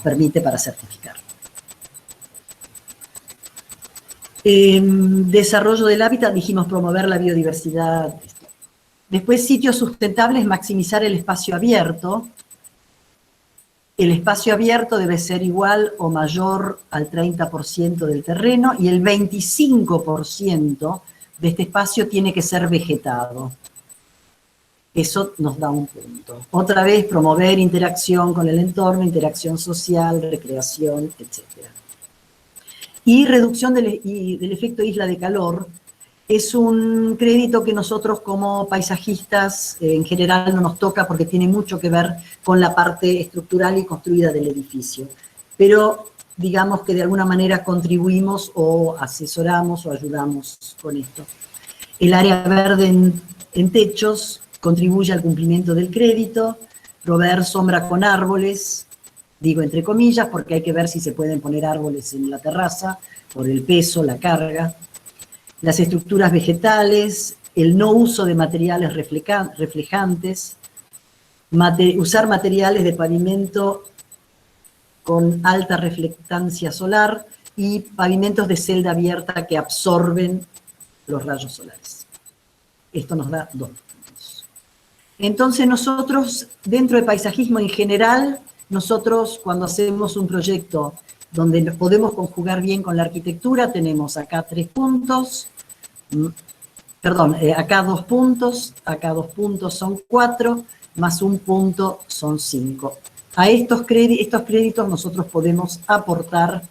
permite para certificar. Desarrollo del hábitat, dijimos promover la biodiversidad. Después, sitios sustentables, maximizar el espacio abierto. El espacio abierto debe ser igual o mayor al 30% del terreno y el 25% de este espacio tiene que ser vegetado. Eso nos da un punto. Otra vez, promover interacción con el entorno, interacción social, recreación, etc. Y reducción del efecto isla de calor es un crédito que nosotros como paisajistas en general no nos toca porque tiene mucho que ver con la parte estructural y construida del edificio. Pero digamos que de alguna manera contribuimos o asesoramos o ayudamos con esto. El área verde en techos contribuye al cumplimiento del crédito, proveer sombra con árboles, digo entre comillas, porque hay que ver si se pueden poner árboles en la terraza, por el peso, la carga. Las estructuras vegetales, el no uso de materiales reflejantes, usar materiales de pavimento con alta reflectancia solar y pavimentos de celda abierta que absorben los rayos solares. Esto nos da 2 puntos. Entonces nosotros, dentro de paisajismo en general, nosotros cuando hacemos un proyecto donde nos podemos conjugar bien con la arquitectura, tenemos acá 3 puntos, acá 2 puntos, acá 2 puntos son 4, más 1 punto son 5. A estos créditos nosotros podemos aportar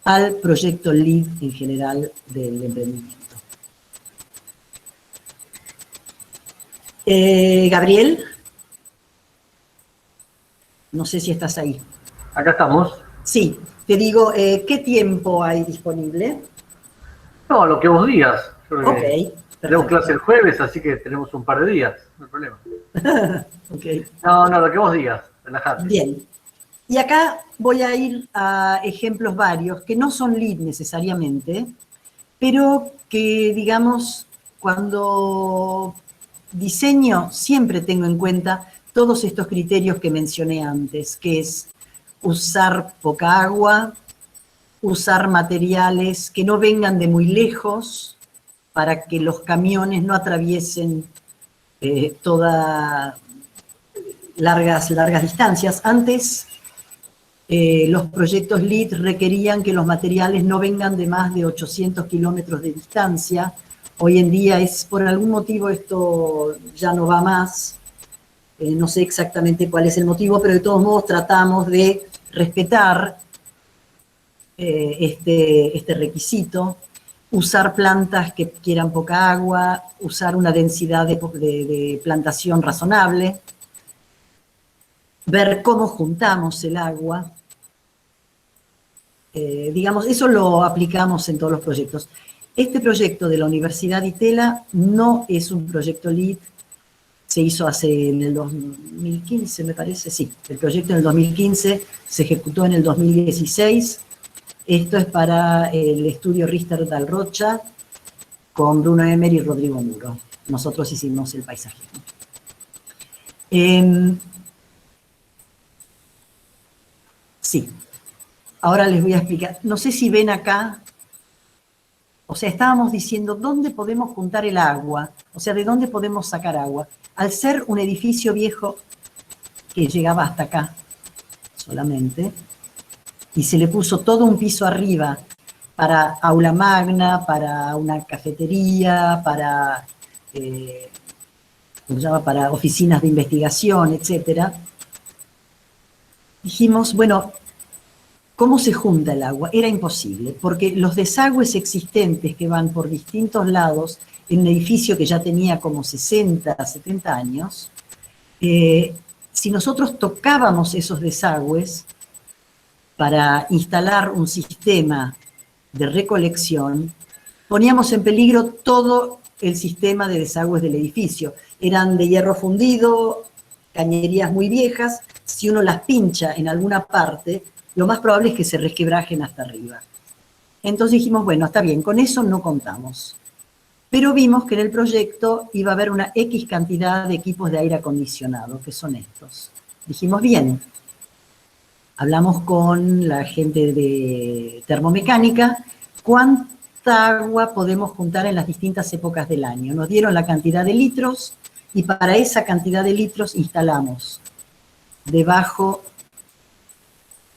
al proyecto LEED en general del emprendimiento. Gabriel, no sé si estás ahí. Acá estamos. Sí, te digo, ¿qué tiempo hay disponible? No, lo que vos digas. Ok. Tenemos clase el jueves, así que tenemos un par de días, no hay problema. Okay. No, lo que vos digas, relajate. Bien. Y acá voy a ir a ejemplos varios, que no son LEED necesariamente, pero que, digamos, cuando diseño siempre tengo en cuenta todos estos criterios que mencioné antes, que es usar poca agua, usar materiales que no vengan de muy lejos para que los camiones no atraviesen todas largas distancias. Antes los proyectos LEED requerían que los materiales no vengan de más de 800 kilómetros de distancia. Hoy en día por algún motivo esto ya no va más. no sé exactamente cuál es el motivo, pero de todos modos tratamos de respetar este requisito, usar plantas que quieran poca agua, usar una densidad de plantación razonable, ver cómo juntamos el agua. Digamos, eso lo aplicamos en todos los proyectos. Este proyecto de la Universidad de Itela no es un proyecto LEED, se hizo en el 2015, me parece, sí. El proyecto en el 2015 se ejecutó en el 2016. Esto es para el estudio Richter-Dalrocha con Bruno Emer y Rodrigo Muro. Nosotros hicimos el paisajismo. Sí, ahora les voy a explicar. No sé si ven acá, o sea, estábamos diciendo dónde podemos juntar el agua, o sea, de dónde podemos sacar agua. Al ser un edificio viejo que llegaba hasta acá solamente, y se le puso todo un piso arriba para aula magna, para una cafetería, para, para oficinas de investigación, etc. Dijimos, bueno, ¿cómo se junta el agua? Era imposible, porque los desagües existentes que van por distintos lados en un edificio que ya tenía como 60, 70 años, si nosotros tocábamos esos desagües para instalar un sistema de recolección, poníamos en peligro todo el sistema de desagües del edificio. Eran de hierro fundido, cañerías muy viejas, si uno las pincha en alguna parte, lo más probable es que se resquebrajen hasta arriba. Entonces dijimos, bueno, está bien, con eso no contamos. Pero vimos que en el proyecto iba a haber una X cantidad de equipos de aire acondicionado, que son estos. Dijimos, bien, hablamos con la gente de termomecánica, ¿cuánta agua podemos juntar en las distintas épocas del año? Nos dieron la cantidad de litros y para esa cantidad de litros instalamos debajo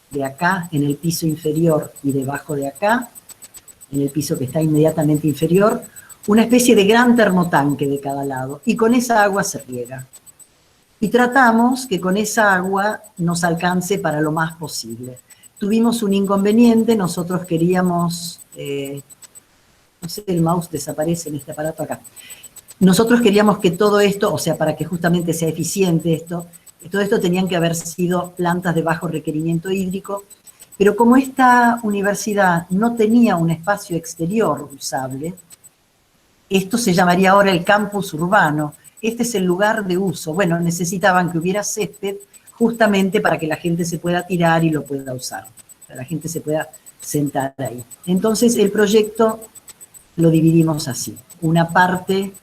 de acá, en el piso inferior, y debajo de acá, en el piso que está inmediatamente inferior, una especie de gran termotanque de cada lado, y con esa agua se riega. Y tratamos que con esa agua nos alcance para lo más posible. Tuvimos un inconveniente, nosotros queríamos, no sé, el mouse desaparece en este aparato acá. Nosotros queríamos que todo esto, o sea, para que justamente sea eficiente esto, todo esto tenían que haber sido plantas de bajo requerimiento hídrico, pero como esta universidad no tenía un espacio exterior usable, esto se llamaría ahora el campus urbano. Este es el lugar de uso. Bueno, necesitaban que hubiera césped justamente para que la gente se pueda tirar y lo pueda usar, para que la gente se pueda sentar ahí. Entonces el proyecto lo dividimos así. Una parte,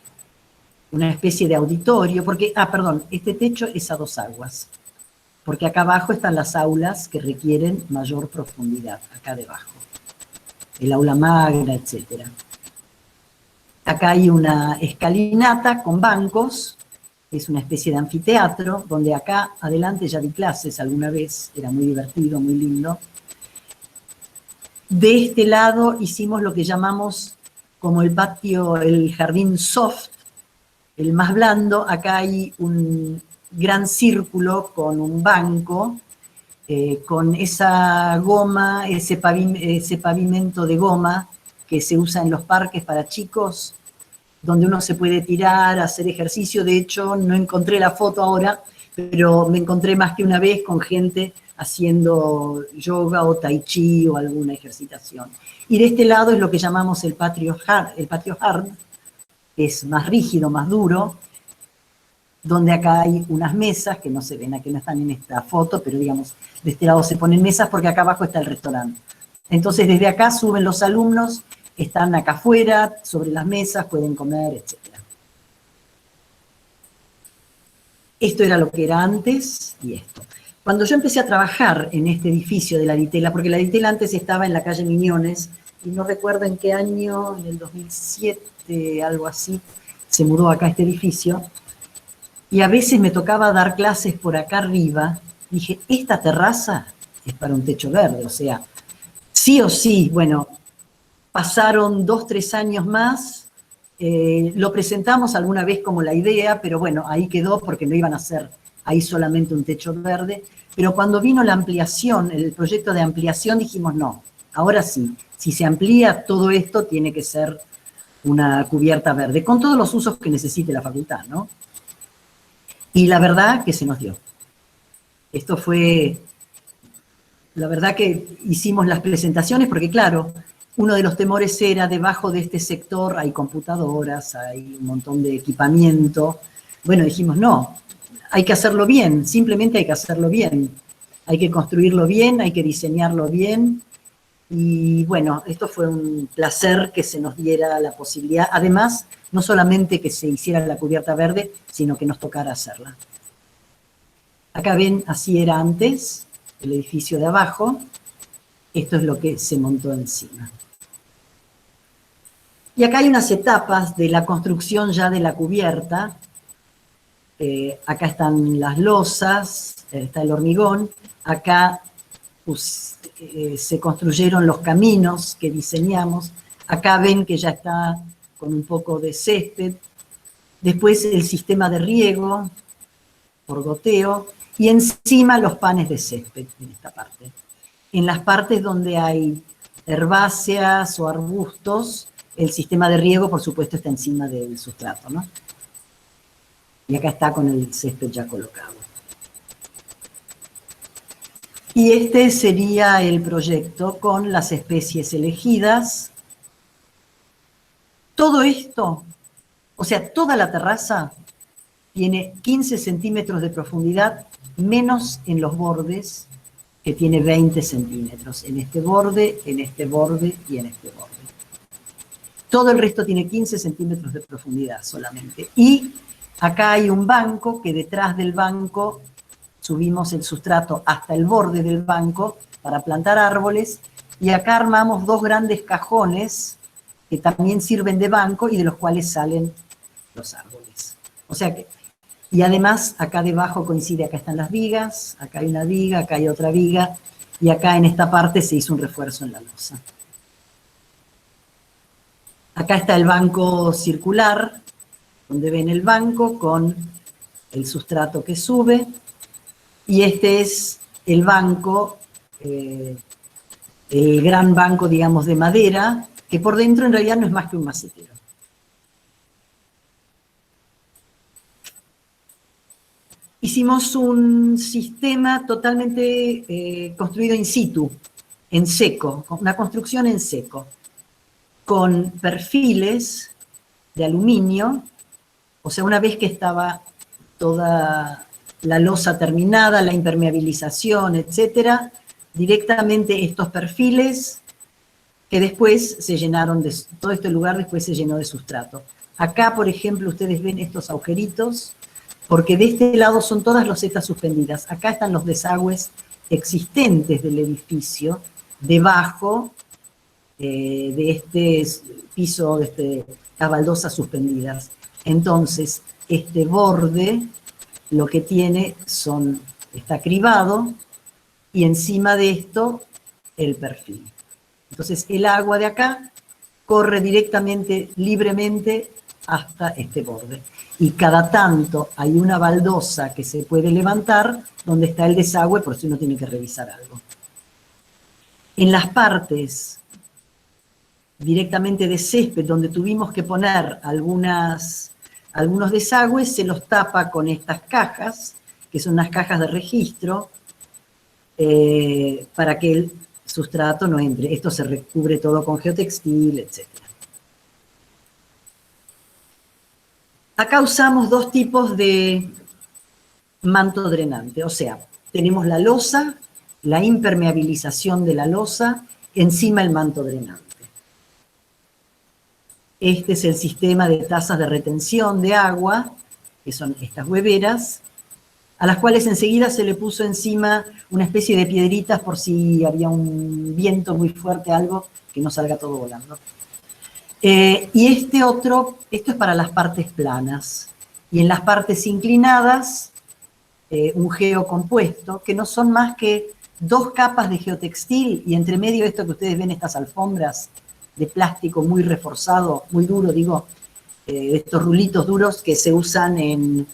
una especie de auditorio, porque, perdón, este techo es a dos aguas, porque acá abajo están las aulas que requieren mayor profundidad, acá debajo. El aula magna, etcétera. Acá hay una escalinata con bancos, es una especie de anfiteatro, donde acá adelante ya di clases alguna vez, era muy divertido, muy lindo. De este lado hicimos lo que llamamos como el patio, el jardín soft, el más blando. Acá hay un gran círculo con un banco, con esa goma, ese pavimento de goma que se usa en los parques para chicos, donde uno se puede tirar, hacer ejercicio. De hecho, no encontré la foto ahora, pero me encontré más que una vez con gente haciendo yoga o tai chi o alguna ejercitación. Y de este lado es lo que llamamos el patio hard, que es más rígido, más duro, donde acá hay unas mesas que no se ven, aquí no están en esta foto, pero digamos, de este lado se ponen mesas porque acá abajo está el restaurante. Entonces desde acá suben los alumnos, están acá afuera, sobre las mesas, pueden comer, etc. Esto era lo que era antes y esto. Cuando yo empecé a trabajar en este edificio de la Ditela, porque la Ditela antes estaba en la calle Miñones, y no recuerdo en qué año, en el 2007, algo así, se mudó acá este edificio, y a veces me tocaba dar clases por acá arriba. Dije, esta terraza es para un techo verde, o sea, sí o sí. Bueno, pasaron 2, 3 años más, lo presentamos alguna vez como la idea, pero bueno, ahí quedó porque no iban a ser hay solamente un techo verde, pero cuando vino la ampliación, el proyecto de ampliación, dijimos no, ahora sí, si se amplía todo esto tiene que ser una cubierta verde, con todos los usos que necesite la facultad, ¿no? Y la verdad que se nos dio. Esto fue, la verdad que hicimos las presentaciones, porque claro, uno de los temores era, debajo de este sector hay computadoras, hay un montón de equipamiento. Bueno, dijimos, no, hay que hacerlo bien, simplemente hay que hacerlo bien. Hay que construirlo bien, hay que diseñarlo bien. Y bueno, esto fue un placer que se nos diera la posibilidad, además, no solamente que se hiciera la cubierta verde, sino que nos tocara hacerla. Acá ven, así era antes, el edificio de abajo. Esto es lo que se montó encima. Y acá hay unas etapas de la construcción ya de la cubierta. Acá están las losas, está el hormigón. Acá se construyeron los caminos que diseñamos. Acá ven que ya está con un poco de césped. Después el sistema de riego por goteo. Y encima los panes de césped en esta parte. En las partes donde hay herbáceas o arbustos, el sistema de riego, por supuesto, está encima del sustrato, ¿no? Y acá está con el césped ya colocado. Y este sería el proyecto con las especies elegidas. Todo esto, o sea, toda la terraza tiene 15 centímetros de profundidad, menos en los bordes, que tiene 20 centímetros. En este borde, en este borde y en este borde. Todo el resto tiene 15 centímetros de profundidad solamente. Y acá hay un banco, que detrás del banco subimos el sustrato hasta el borde del banco para plantar árboles, y acá armamos dos grandes cajones que también sirven de banco y de los cuales salen los árboles. O sea que, y además acá debajo coincide, acá están las vigas, acá hay una viga, acá hay otra viga, y acá en esta parte se hizo un refuerzo en la losa. Acá está el banco circular, donde ven el banco con el sustrato que sube, y este es el banco, el gran banco, digamos, de madera, que por dentro en realidad no es más que un macetero. Hicimos un sistema totalmente construido in situ, en seco, una construcción en seco, con perfiles de aluminio, o sea, una vez que estaba toda la losa terminada, la impermeabilización, etcétera, directamente estos perfiles que después se llenaron de, todo este lugar después se llenó de sustrato. Acá, por ejemplo, ustedes ven estos agujeritos, porque de este lado son todas losetas suspendidas. Acá están los desagües existentes del edificio, debajo de este piso, de las baldosas suspendidas. Entonces, este borde lo que tiene está cribado, y encima de esto el perfil. Entonces el agua de acá corre directamente, libremente, hasta este borde. Y cada tanto hay una baldosa que se puede levantar donde está el desagüe, por si uno tiene que revisar algo. En las partes directamente de césped, donde tuvimos que poner algunos desagües, se los tapa con estas cajas, que son unas cajas de registro, para que el sustrato no entre. Esto se recubre todo con geotextil, etc. Acá usamos dos tipos de manto drenante, o sea, tenemos la losa, la impermeabilización de la losa, encima el manto drenante. Este es el sistema de tazas de retención de agua, que son estas hueveras, a las cuales enseguida se le puso encima una especie de piedritas por si había un viento muy fuerte, algo, que no salga todo volando. Y esto es para las partes planas. Y en las partes inclinadas, un geocompuesto, que no son más que 2 capas de geotextil, y entre medio esto que ustedes ven, estas alfombras de plástico muy reforzado, muy duro, digo, estos rulitos duros que se usan en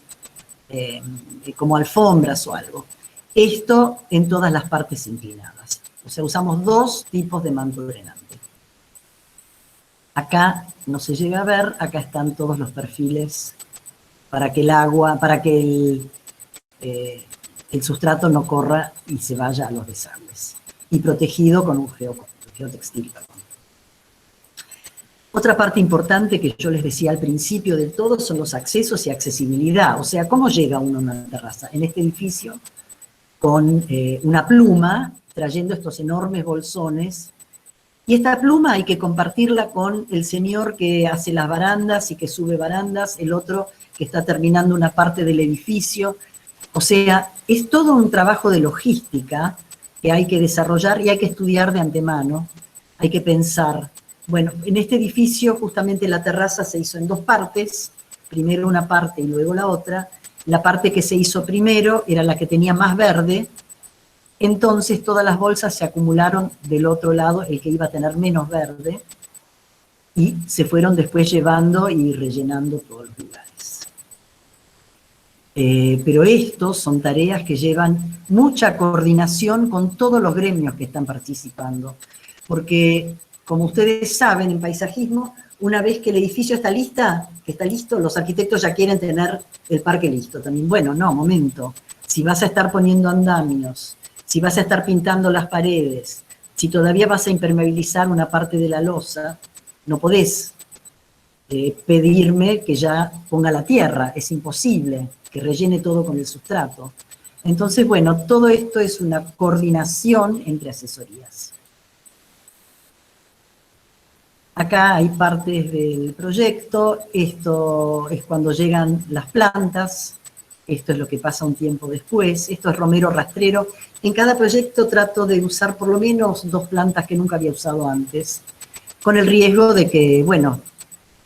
como alfombras o algo. Esto en todas las partes inclinadas. O sea, usamos dos tipos de manto drenante. Acá no se llega a ver, acá están todos los perfiles para que el agua, para que el sustrato no corra y se vaya a los desagües. Y protegido con un geotextil. Otra parte importante que yo les decía al principio de todo son los accesos y accesibilidad. O sea, ¿cómo llega uno a una terraza? En este edificio, con una pluma, trayendo estos enormes bolsones. Y esta pluma hay que compartirla con el señor que hace las barandas y que sube barandas, el otro que está terminando una parte del edificio. O sea, es todo un trabajo de logística que hay que desarrollar y hay que estudiar de antemano. Hay que pensar. Bueno, en este edificio justamente la terraza se hizo en dos partes, primero una parte y luego la otra. La parte que se hizo primero era la que tenía más verde, entonces todas las bolsas se acumularon del otro lado, el que iba a tener menos verde, y se fueron después llevando y rellenando todos los lugares. Pero estos son tareas que llevan mucha coordinación con todos los gremios que están participando, porque como ustedes saben, en paisajismo, una vez que el edificio está listo, los arquitectos ya quieren tener el parque listo también. Bueno, no, momento. Si vas a estar poniendo andamios, si vas a estar pintando las paredes, si todavía vas a impermeabilizar una parte de la losa, no podés pedirme que ya ponga la tierra. Es imposible que rellene todo con el sustrato. Entonces, bueno, todo esto es una coordinación entre asesorías. Acá hay partes del proyecto, esto es cuando llegan las plantas, esto es lo que pasa un tiempo después, esto es romero rastrero. En cada proyecto trato de usar por lo menos 2 plantas que nunca había usado antes, con el riesgo de que, bueno,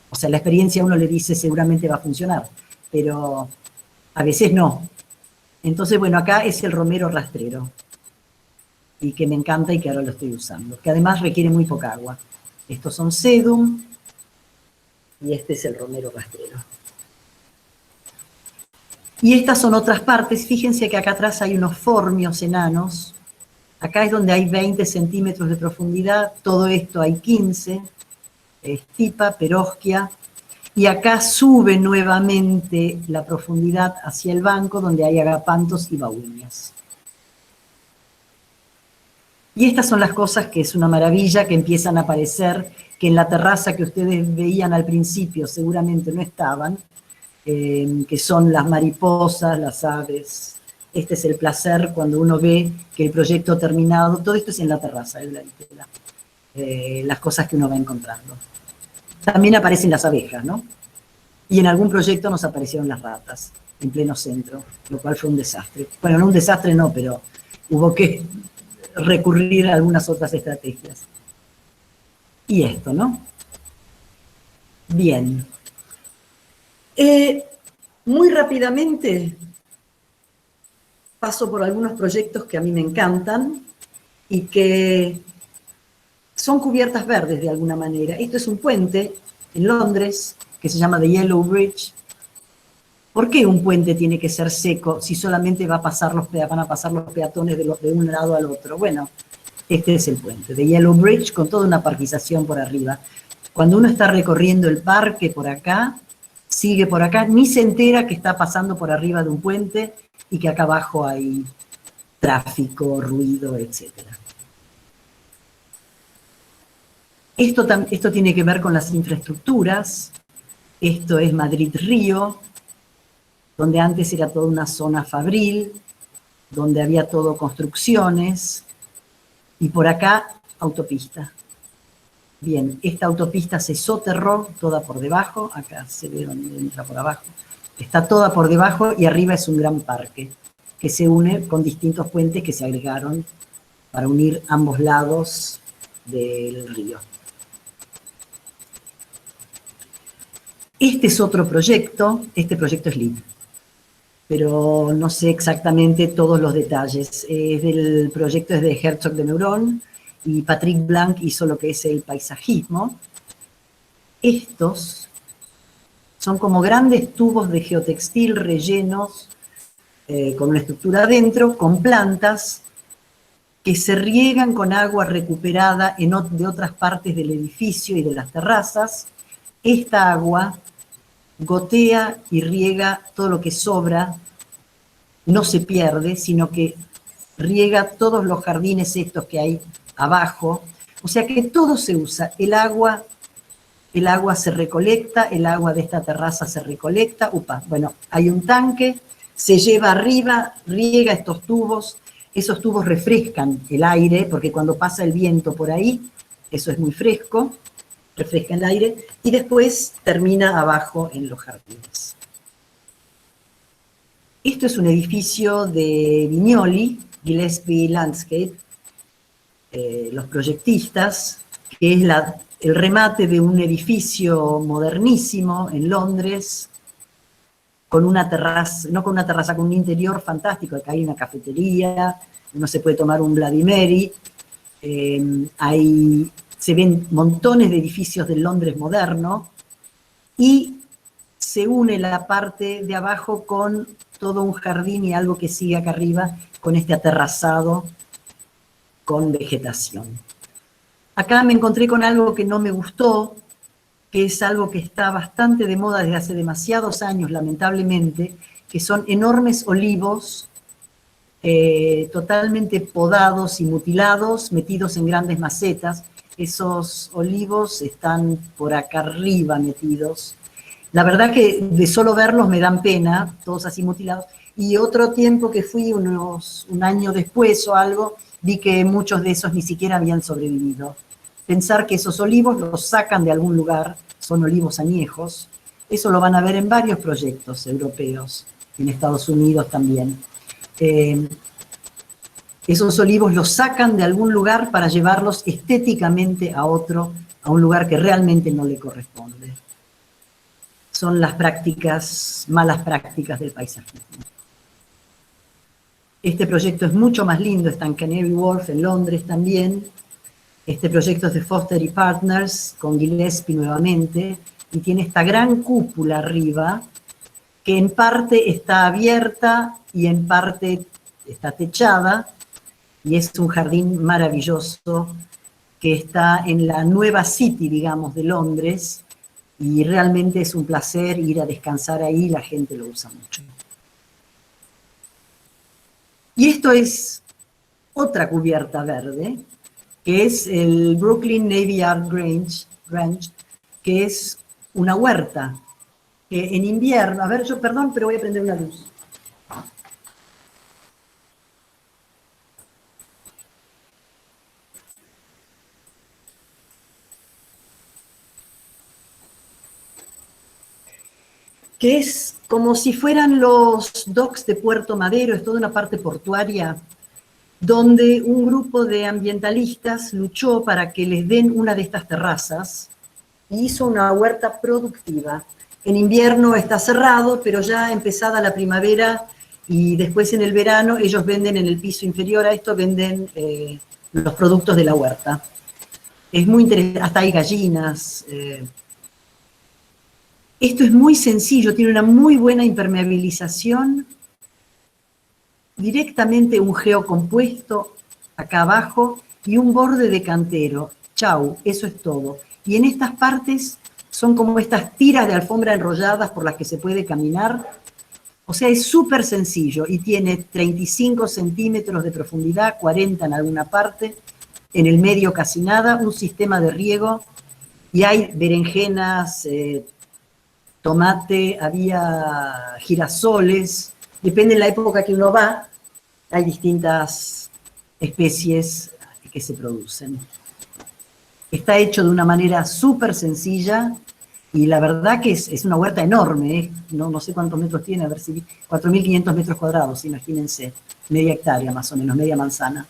o sea, la experiencia a uno le dice seguramente va a funcionar, pero a veces no. Entonces, bueno, acá es el romero rastrero, y que me encanta y que ahora lo estoy usando, que además requiere muy poca agua. Estos son sedum y este es el romero rastrero. Y estas son otras partes. Fíjense que acá atrás hay unos formios enanos. Acá es donde hay 20 centímetros de profundidad. Todo esto hay 15. Estipa, Perovskia. Y acá sube nuevamente la profundidad hacia el banco donde hay agapantos y baúñas. Y estas son las cosas que es una maravilla, que empiezan a aparecer, que en la terraza que ustedes veían al principio seguramente no estaban, que son las mariposas, las aves. Este es el placer cuando uno ve que el proyecto ha terminado. Todo esto es en la terraza, las cosas que uno va encontrando. También aparecen las abejas, ¿no? Y en algún proyecto nos aparecieron las ratas, en pleno centro, lo cual fue un desastre. Bueno, no un desastre no, pero hubo que recurrir a algunas otras estrategias. Y esto, ¿no? Bien. Muy rápidamente paso por algunos proyectos que a mí me encantan y que son cubiertas verdes de alguna manera. Esto es un puente en Londres que se llama The Yellow Bridge. ¿Por qué un puente tiene que ser seco si solamente van a pasar los peatones de un lado al otro? Bueno, este es el puente, de Yellow Bridge, con toda una parquización por arriba. Cuando uno está recorriendo el parque por acá, sigue por acá, ni se entera que está pasando por arriba de un puente y que acá abajo hay tráfico, ruido, etc. Esto tiene que ver con las infraestructuras. Esto es Madrid-Río, donde antes era toda una zona fabril, donde había todo construcciones, y por acá autopista. Bien, esta autopista se soterró toda por debajo, acá se ve donde entra por abajo, está toda por debajo y arriba es un gran parque que se une con distintos puentes que se agregaron para unir ambos lados del río. Este es otro proyecto, este proyecto es LEED, pero no sé exactamente todos los detalles. El proyecto es de Herzog de Meuron y Patrick Blanc hizo lo que es el paisajismo. Estos Son como grandes tubos de geotextil rellenos con una estructura adentro, con plantas que se riegan con agua recuperada de otras partes del edificio y de las terrazas. Esta agua gotea y riega todo lo que sobra, no se pierde, sino que riega todos los jardines estos que hay abajo. O sea que todo se usa. El agua se recolecta, el agua de esta terraza se recolecta. Bueno, hay un tanque, se lleva arriba, riega estos tubos. Esos tubos refrescan el aire, porque cuando pasa el viento por ahí, eso es muy fresco, refresca el aire, y después termina abajo en los jardines. Esto es un edificio de Vignoli, Gillespie Landscape, los proyectistas, que es el remate de un edificio modernísimo en Londres, con una terraza, no con una terraza, con un interior fantástico. Acá hay una cafetería, uno se puede tomar un Bloody Mary, se ven montones de edificios del Londres moderno, y se une la parte de abajo con todo un jardín y algo que sigue acá arriba, con este aterrazado con vegetación. Acá me encontré con algo que no me gustó, que es algo que está bastante de moda desde hace demasiados años, lamentablemente, que son enormes olivos totalmente podados y mutilados, metidos en grandes macetas. Esos olivos están por acá arriba metidos. La verdad que de solo verlos me dan pena, todos así mutilados. Y otro tiempo que fui, un año después o algo, vi que muchos de esos ni siquiera habían sobrevivido. Pensar que esos olivos los sacan de algún lugar, son olivos añejos, eso lo van a ver en varios proyectos europeos, en Estados Unidos también. Esos olivos los sacan de algún lugar para llevarlos estéticamente a un lugar que realmente no le corresponde. Son las malas prácticas del paisajismo. Este proyecto es mucho más lindo, está en Canary Wharf, en Londres también. Este proyecto es de Foster & Partners, con Gillespie nuevamente, y tiene esta gran cúpula arriba, que en parte está abierta y en parte está techada, y es un jardín maravilloso que está en la nueva City, digamos, de Londres, y realmente es un placer ir a descansar ahí, la gente lo usa mucho. Y esto es otra cubierta verde, que es el Brooklyn Navy Yard Grange, que es una huerta, que en invierno, perdón, pero voy a prender una luz. Que es como si fueran los docks de Puerto Madero, es toda una parte portuaria, donde un grupo de ambientalistas luchó para que les den una de estas terrazas y hizo una huerta productiva. En invierno está cerrado, pero ya empezada la primavera y después en el verano ellos venden en el piso inferior a esto, venden los productos de la huerta. Es muy interesante, hasta hay gallinas. Esto es muy sencillo, tiene una muy buena impermeabilización, directamente un geocompuesto acá abajo y un borde de cantero. Chau, eso es todo. Y en estas partes son como estas tiras de alfombra enrolladas por las que se puede caminar. O sea, es súper sencillo y tiene 35 centímetros de profundidad, 40 en alguna parte, en el medio casi nada, un sistema de riego y hay berenjenas, tomate, había girasoles, depende de la época que uno va, hay distintas especies que se producen. Está hecho de una manera súper sencilla y la verdad que es una huerta enorme, ¿eh? No sé cuántos metros tiene, a ver si 4.500 metros cuadrados, imagínense, media hectárea más o menos, media manzana.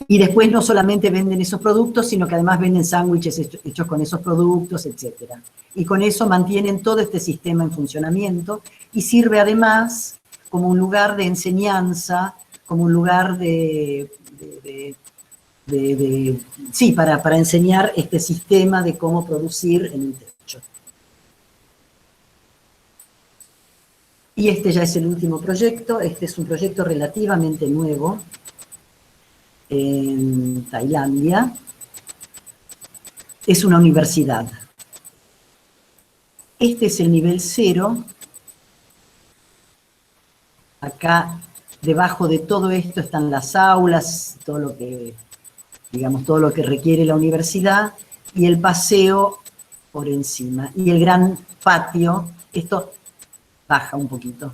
Y después no solamente venden esos productos, sino que además venden sándwiches hechos con esos productos, etc. Y con eso mantienen todo este sistema en funcionamiento y sirve además como un lugar de enseñanza, como un lugar para enseñar este sistema de cómo producir en el techo. Y este ya es el último proyecto. Este es un proyecto relativamente nuevo en Tailandia. Es una universidad. Este es el nivel 0. Acá, debajo de todo esto están las aulas, todo lo que, digamos, todo lo que requiere la universidad, y el paseo por encima. Y el gran patio, esto baja un poquito.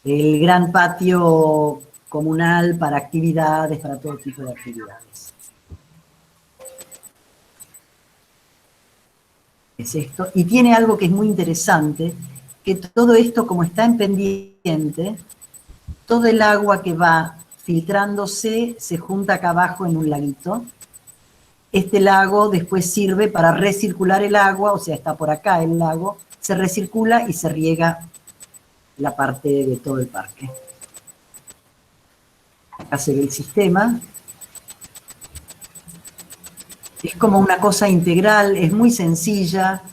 El gran patio comunal para actividades, para todo tipo de actividades. Es esto. Y tiene algo que es muy interesante, que todo esto, como está en pendiente, todo el agua que va filtrándose se junta acá abajo en un laguito. Este lago después sirve para recircular el agua, o sea, está por acá el lago, se recircula y se riega la parte de todo el parque. Acá se ve el sistema. Es como una cosa integral, es muy sencilla,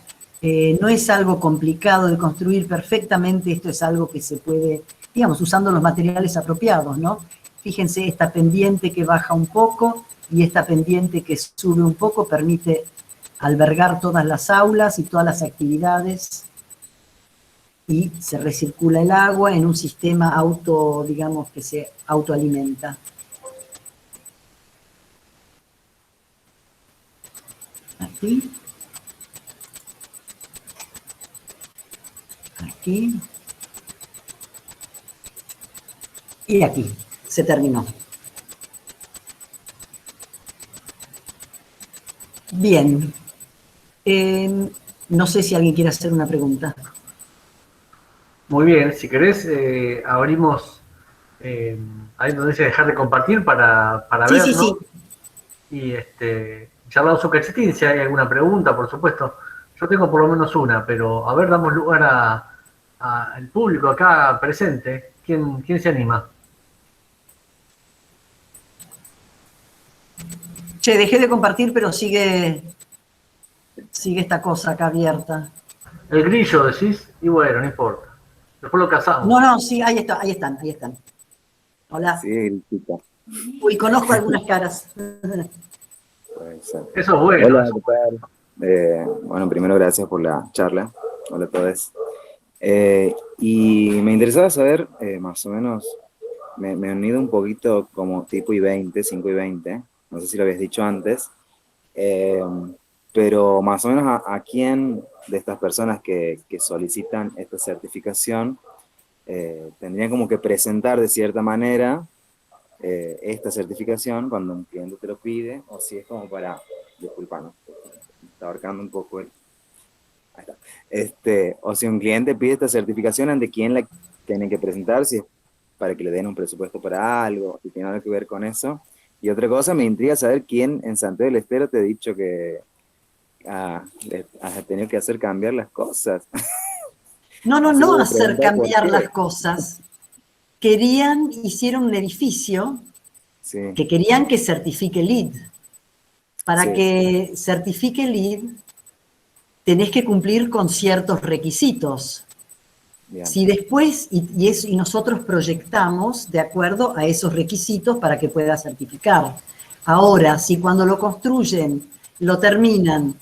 no es algo complicado de construir perfectamente, esto es algo que se puede, digamos, usando los materiales apropiados, ¿no? Fíjense, esta pendiente que baja un poco y esta pendiente que sube un poco permite albergar todas las aulas y todas las actividades, y se recircula el agua en un sistema digamos, que se autoalimenta. Aquí. Aquí. Y aquí. Se terminó. Bien. No sé si alguien quiere hacer una pregunta. Muy bien, si querés, abrimos ahí donde dice dejar de compartir para Sí, verlo. sí, sí. Y charlamos un cachín, si hay alguna pregunta, por supuesto. Yo tengo por lo menos una, pero a ver, damos lugar al público acá presente. ¿Quién se anima? Che, dejé de compartir, pero sigue esta cosa acá abierta. El grillo, decís, y bueno, no importa. Después lo casamos. No, sí, ahí están. Hola. Sí, chica. Uy, conozco algunas caras. Eso es bueno. Hola, ¿qué tal? Bueno, primero gracias por la charla. Hola a todos. Y me interesaba saber, más o menos, me he unido un poquito como tipo I-20, 5 y 20, no sé si lo habías dicho antes, pero más o menos a quién de estas personas que solicitan esta certificación tendrían como que presentar de cierta manera esta certificación cuando un cliente te lo pide, o si es como para, disculpa, ¿no? Está abarcando un poco el... Ahí está. O si un cliente pide esta certificación, ¿ante quién la tienen que presentar? Si es para que le den un presupuesto para algo, si tiene algo que ver con eso. Y otra cosa, me intriga saber quién en Santiago del Estero te ha dicho que has tenido que hacer cambiar las cosas. No hacer cambiar las cosas. Hicieron un edificio que querían que certifique LEED. Para que certifique LEED, tenés que cumplir con ciertos requisitos. Bien. Si después, y nosotros proyectamos de acuerdo a esos requisitos para que pueda certificar. Ahora, si cuando lo construyen, lo terminan,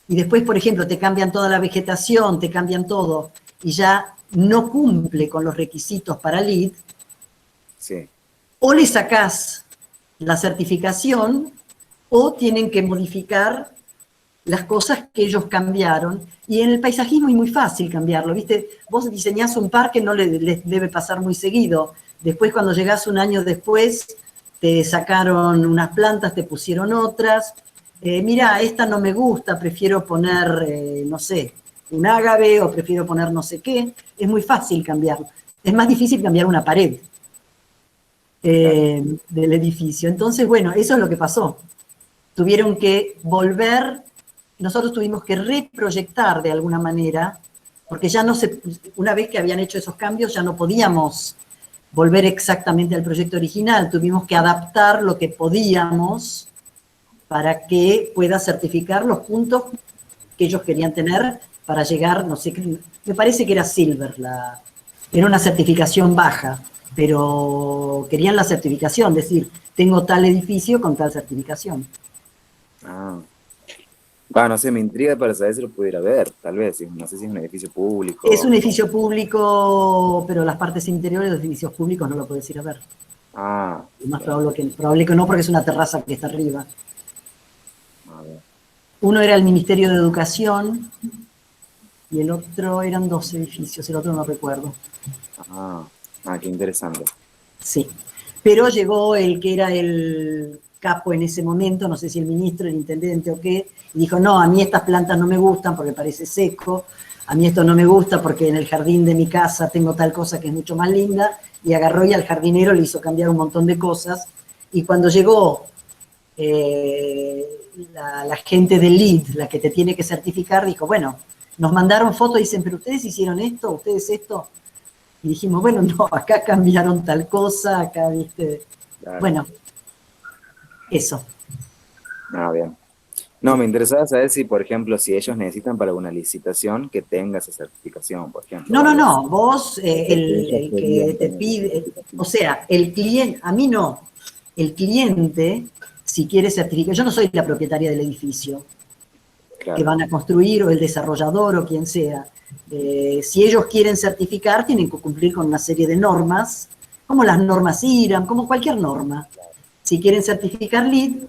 y después, por ejemplo, te cambian toda la vegetación, te cambian todo, y ya no cumple con los requisitos para LEED, o le sacás la certificación, o tienen que modificar las cosas que ellos cambiaron. Y en el paisajismo es muy fácil cambiarlo, ¿viste? Vos diseñás un parque, no les debe pasar muy seguido. Después, cuando llegás un año después, te sacaron unas plantas, te pusieron otras. Mirá, esta no me gusta, prefiero poner, no sé, un ágave, o prefiero poner no sé qué. Es muy fácil cambiarlo. Es más difícil cambiar una pared del edificio. Entonces, bueno, eso es lo que pasó. Tuvieron que volver, nosotros tuvimos que reproyectar de alguna manera, porque ya una vez que habían hecho esos cambios, ya no podíamos volver exactamente al proyecto original, tuvimos que adaptar lo que podíamos para que pueda certificar los puntos que ellos querían tener para llegar, no sé, me parece que era Silver Era una certificación baja, pero querían la certificación, es decir, tengo tal edificio con tal certificación. Ah. Bueno, no sé, me intriga para saber si lo pudiera ver, tal vez. No sé si es un edificio público. Es un edificio público, pero las partes interiores de los edificios públicos no lo puedes ir a ver. Ah. Es más probable que no, porque es una terraza que está arriba. A ver. Uno era el Ministerio de Educación y el otro eran 2 edificios, el otro no recuerdo. Ah, qué interesante. Sí, pero llegó el que era el capo en ese momento, no sé si el ministro, el intendente o qué, y dijo, no, a mí estas plantas no me gustan porque parece seco, a mí esto no me gusta porque en el jardín de mi casa tengo tal cosa que es mucho más linda, y agarró y al jardinero le hizo cambiar un montón de cosas, y cuando llegó la gente del LEED, la que te tiene que certificar, dijo, bueno, nos mandaron fotos y dicen, pero ustedes hicieron esto, ustedes esto, y dijimos, bueno, no, acá cambiaron tal cosa, acá, viste, Claro. bueno, eso. Ah, bien. No, me interesaba saber si, por ejemplo, si ellos necesitan para una licitación que tenga esa certificación, por ejemplo. No, vos, el que te pide, o sea, el cliente, a mí no, el cliente, si quiere certificar, yo no soy la propietaria del edificio Claro. que van a construir, o el desarrollador, o quien sea. Si ellos quieren certificar, tienen que cumplir con una serie de normas, como las normas IRAM, como cualquier norma. Si quieren certificar LEED,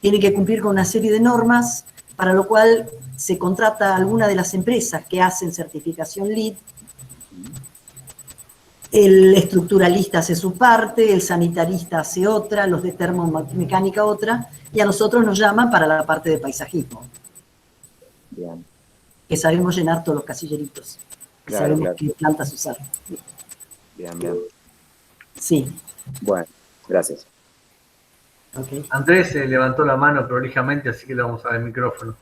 tienen que cumplir con una serie de normas, para lo cual se contrata a alguna de las empresas que hacen certificación LEED. El estructuralista hace su parte, el sanitarista hace otra, los de termomecánica otra, y a nosotros nos llaman para la parte de paisajismo. Bien. Que sabemos llenar todos los casilleritos. Que Claro, sabemos claro. qué plantas usar. Bien, bien. Sí. Bueno, gracias. Okay. Andrés levantó la mano prolijamente, así que le vamos a dar el micrófono.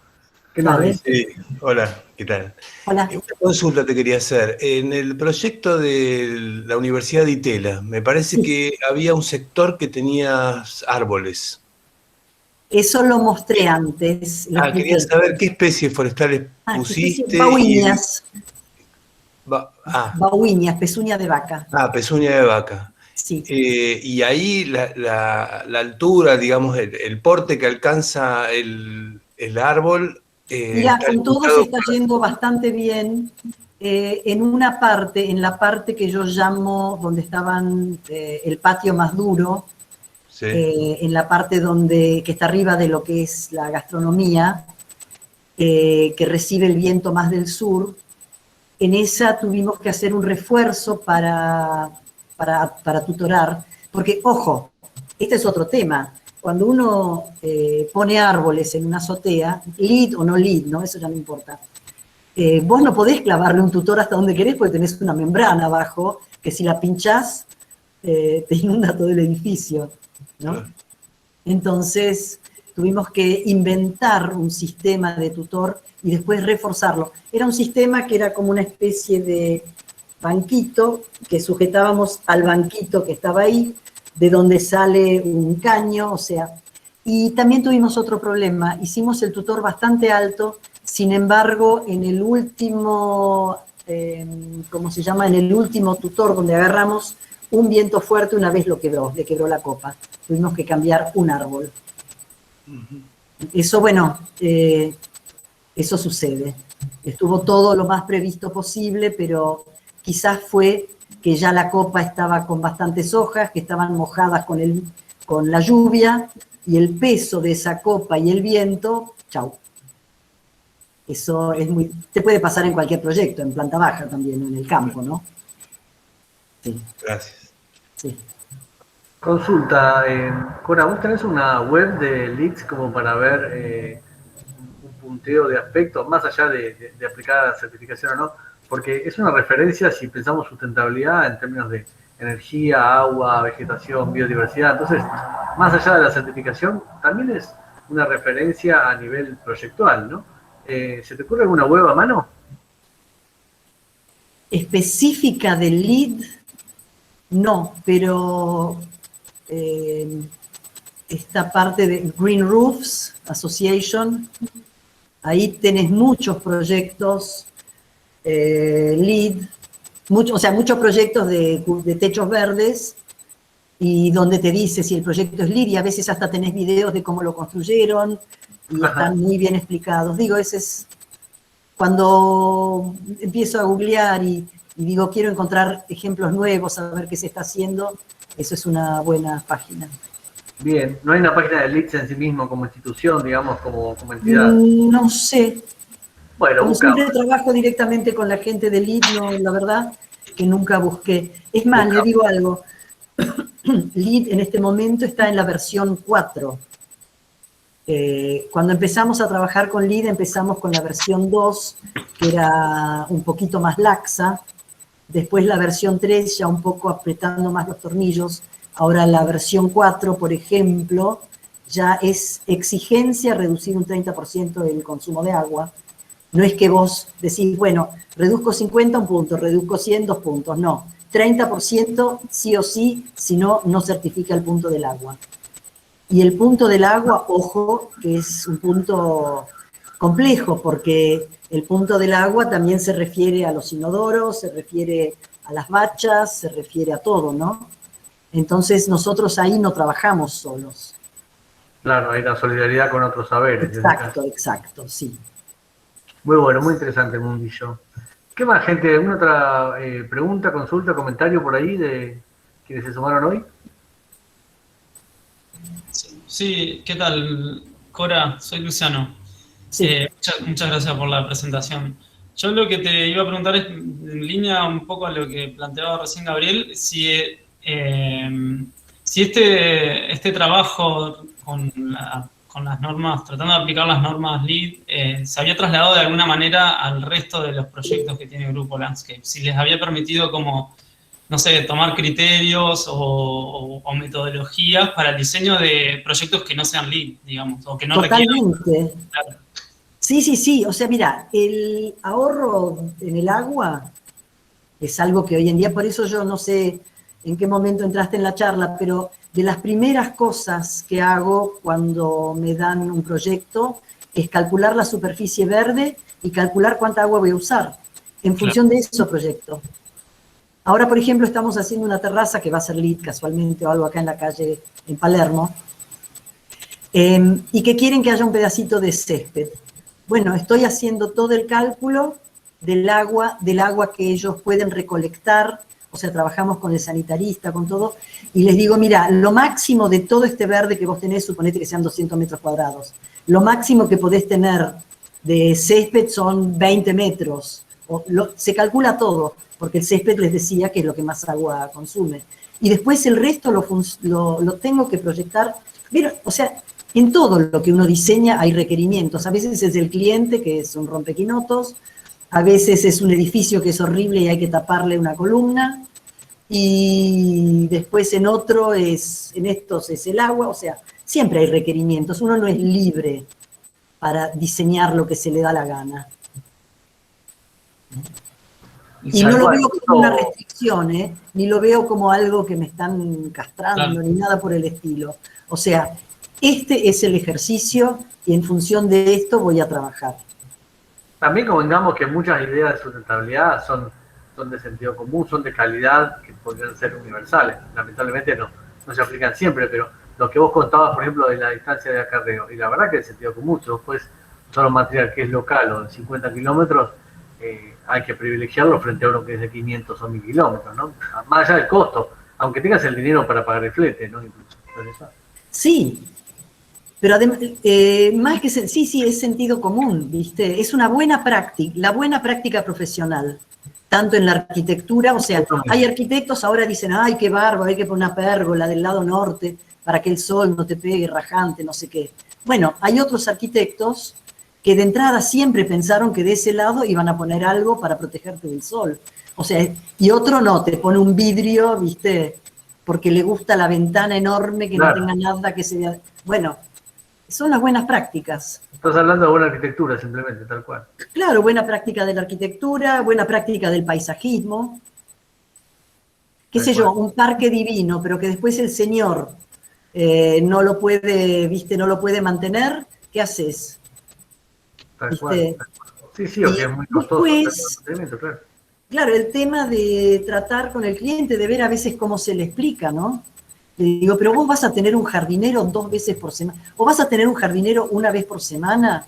¿Qué nos dice? Sí, hola, ¿qué tal? Hola. Una consulta te quería hacer. En el proyecto de la Universidad de Itela, me parece que había un sector que tenía árboles. Eso lo mostré antes. Quería saber qué especies forestales pusiste. Bauinias. Y... Bauinias, pezuña de vaca. Pezuña de vaca. Sí. Y ahí la altura, digamos, el porte que alcanza el árbol. Mira, con todo se está yendo bastante bien. En una parte, en la parte que yo llamo, donde estaban el patio más duro, sí. En la parte que está arriba de lo que es la gastronomía, que recibe el viento más del sur, en esa tuvimos que hacer un refuerzo para tutorar, porque, ojo, este es otro tema. Cuando uno pone árboles en una azotea, LEED o no LEED, ¿no? Eso ya no importa. Vos no podés clavarle un tutor hasta donde querés porque tenés una membrana abajo que si la pinchás te inunda todo el edificio, ¿no? Claro. Entonces tuvimos que inventar un sistema de tutor y después reforzarlo. Era un sistema que era como una especie de banquito que sujetábamos al banquito que estaba ahí, de donde sale un caño, o sea, y también tuvimos otro problema, hicimos el tutor bastante alto, sin embargo, en el último, ¿cómo se llama? En el último tutor donde agarramos, un viento fuerte una vez le quebró la copa, tuvimos que cambiar un árbol. Eso, bueno, eso sucede, estuvo todo lo más previsto posible, pero quizás fue que ya la copa estaba con bastantes hojas, que estaban mojadas con la lluvia, y el peso de esa copa y el viento, chau. Eso te puede pasar en cualquier proyecto, en planta baja también, en el campo, ¿no? Sí. Gracias. Sí. Consulta, Cora, ¿vos tenés una web de leads como para ver un punteo de aspectos, más allá de aplicar a la certificación o no? Porque es una referencia si pensamos sustentabilidad en términos de energía, agua, vegetación, biodiversidad. Entonces, más allá de la certificación, también es una referencia a nivel proyectual, ¿no? ¿Se te ocurre alguna web a mano? Específica del LEED, no, pero esta parte de Green Roofs Association, ahí tenés muchos proyectos LEED, O sea, muchos proyectos de techos verdes y donde te dice si el proyecto es LEED y a veces hasta tenés videos de cómo lo construyeron y están muy bien explicados. Digo, ese es cuando empiezo a googlear y digo, quiero encontrar ejemplos nuevos, a ver qué se está haciendo, eso es una buena página. Bien, no hay una página de LEED en sí mismo como institución, digamos, como entidad. No sé. Bueno, Como buscamos. siempre trabajo directamente con la gente del LEED, no, la verdad que nunca busqué. Es más, le digo algo, LEED en este momento está en la versión 4. Cuando empezamos a trabajar con LEED empezamos con la versión 2, que era un poquito más laxa. Después la versión 3 ya un poco apretando más los tornillos. Ahora la versión 4, por ejemplo, ya es exigencia reducir un 30% el consumo de agua. No es que vos decís, bueno, reduzco 50, un punto, reduzco 100, 2 puntos. No, 30% sí o sí, si no, no certifica el punto del agua. Y el punto del agua, ojo, que es un punto complejo, porque el punto del agua también se refiere a los inodoros, se refiere a las bachas, se refiere a todo, ¿no? Entonces nosotros ahí no trabajamos solos. Claro, hay la solidaridad con otros saberes. Exacto, sí. Muy bueno, muy interesante el mundillo. ¿Qué más, gente? ¿Alguna otra pregunta, consulta, comentario por ahí de quienes se sumaron hoy? Sí, ¿qué tal, Cora? Soy Luciano. Sí. Muchas gracias por la presentación. Yo lo que te iba a preguntar es, en línea un poco a lo que planteaba recién Gabriel, si este trabajo con las normas, tratando de aplicar las normas LEED, se había trasladado de alguna manera al resto de los proyectos que tiene el Grupo Landscape, si les había permitido como, no sé, tomar criterios o metodologías para el diseño de proyectos que no sean LEED, digamos, o que no requieran. Totalmente. Claro. Sí. O sea, mira, el ahorro en el agua es algo que hoy en día, por eso yo no sé en qué momento entraste en la charla, pero de las primeras cosas que hago cuando me dan un proyecto es calcular la superficie verde y calcular cuánta agua voy a usar en función de ese proyecto. Ahora, por ejemplo, estamos haciendo una terraza que va a ser LEED casualmente o algo acá en la calle en Palermo, y que quieren que haya un pedacito de césped. Bueno, estoy haciendo todo el cálculo del agua que ellos pueden recolectar, o sea, trabajamos con el sanitarista, con todo, y les digo, mira, lo máximo de todo este verde que vos tenés, suponete que sean 200 metros cuadrados, lo máximo que podés tener de césped son 20 metros, se calcula todo, porque el césped les decía que es lo que más agua consume. Y después el resto lo tengo que proyectar, ¿vieron? O sea, en todo lo que uno diseña hay requerimientos. A veces es el cliente, que es un rompequinotos, a veces es un edificio que es horrible y hay que taparle una columna, y después en estos es el agua, o sea, siempre hay requerimientos. Uno no es libre para diseñar lo que se le da la gana. Y no lo veo como una restricción, ni lo veo como algo que me están castrando, ni nada por el estilo. O sea, este es el ejercicio y en función de esto voy a trabajar. También convengamos que muchas ideas de sustentabilidad son de sentido común, son de calidad, que podrían ser universales. Lamentablemente no se aplican siempre, pero lo que vos contabas, por ejemplo, de la distancia de acarreo, y la verdad que es sentido común, si vos puedes usar un material que es local o de 50 kilómetros, hay que privilegiarlo frente a uno que es de 500 o 1000 kilómetros, ¿no? Más allá del costo, aunque tengas el dinero para pagar el flete, ¿no? Sí, pero además, más que sí, es sentido común, ¿viste? Es una buena práctica, la buena práctica profesional, tanto en la arquitectura, o sea, hay arquitectos ahora dicen, ay, qué bárbaro, hay que poner una pérgola del lado norte para que el sol no te pegue rajante, no sé qué. Bueno, hay otros arquitectos que de entrada siempre pensaron que de ese lado iban a poner algo para protegerte del sol. O sea, y otro no, te pone un vidrio, ¿viste? Porque le gusta la ventana enorme, que no tenga nada que se vea. Bueno, son las buenas prácticas. Estás hablando de buena arquitectura, simplemente, tal cual. Claro, buena práctica de la arquitectura, buena práctica del paisajismo. Qué sé yo, un parque divino, pero que después el señor no lo puede, ¿viste? No lo puede mantener, ¿qué haces? Tal cual. Sí, o que es muy costoso. Después, claro. Claro, el tema de tratar con el cliente, de ver a veces cómo se le explica, ¿no? Le digo, pero vos vas a tener un jardinero 2 veces por semana, o vas a tener un jardinero 1 vez por semana.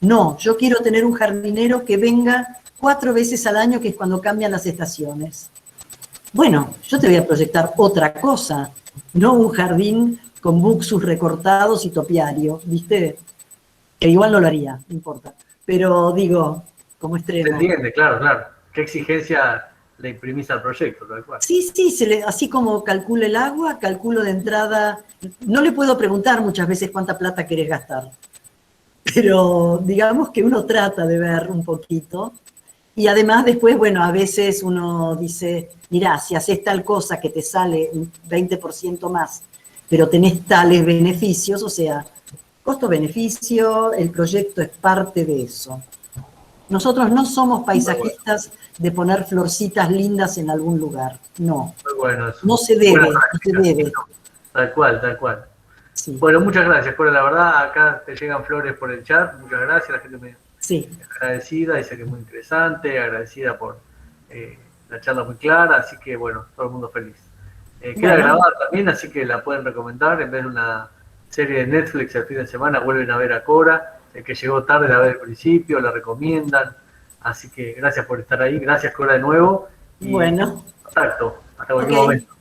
No, yo quiero tener un jardinero que venga 4 veces al año, que es cuando cambian las estaciones. Bueno, yo te voy a proyectar otra cosa, no un jardín con buxus recortados y topiario, ¿viste? Que igual no lo haría, no importa. Pero digo, como Se extremo. entiende, claro, claro. ¿Qué exigencia le imprimís al proyecto, tal cual? Sí, sí, así como calculo el agua, calculo de entrada. No le puedo preguntar muchas veces cuánta plata querés gastar, pero digamos que uno trata de ver un poquito. Y además después, bueno, a veces uno dice, mirá, si haces tal cosa que te sale un 20% más, pero tenés tales beneficios, o sea, costo-beneficio, el proyecto es parte de eso. Nosotros no somos paisajistas de poner florcitas lindas en algún lugar, no. Muy bueno eso. No se debe, no se debe. Tal cual, tal cual. Sí, Bueno, muchas gracias, Cora. La verdad, acá te llegan flores por el chat. Muchas gracias. La gente me sí. agradecida, dice que es muy interesante, agradecida por la charla muy clara. Así que, bueno, todo el mundo feliz. Queda Bueno. grabada también, así que la pueden recomendar. En vez de una serie de Netflix el fin de semana, vuelven a ver a Cora. El que llegó tarde la ve al principio, la recomiendan. Así que gracias por estar ahí. Gracias, Cora, de nuevo. Y Bueno, contacto. Hasta cualquier ok. momento.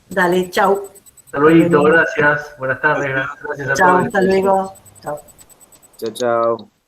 Dale, chau. Hasta luego, gracias. Buenas tardes. Gracias a Chao, todos. hasta luego. Chao. Chao, chao.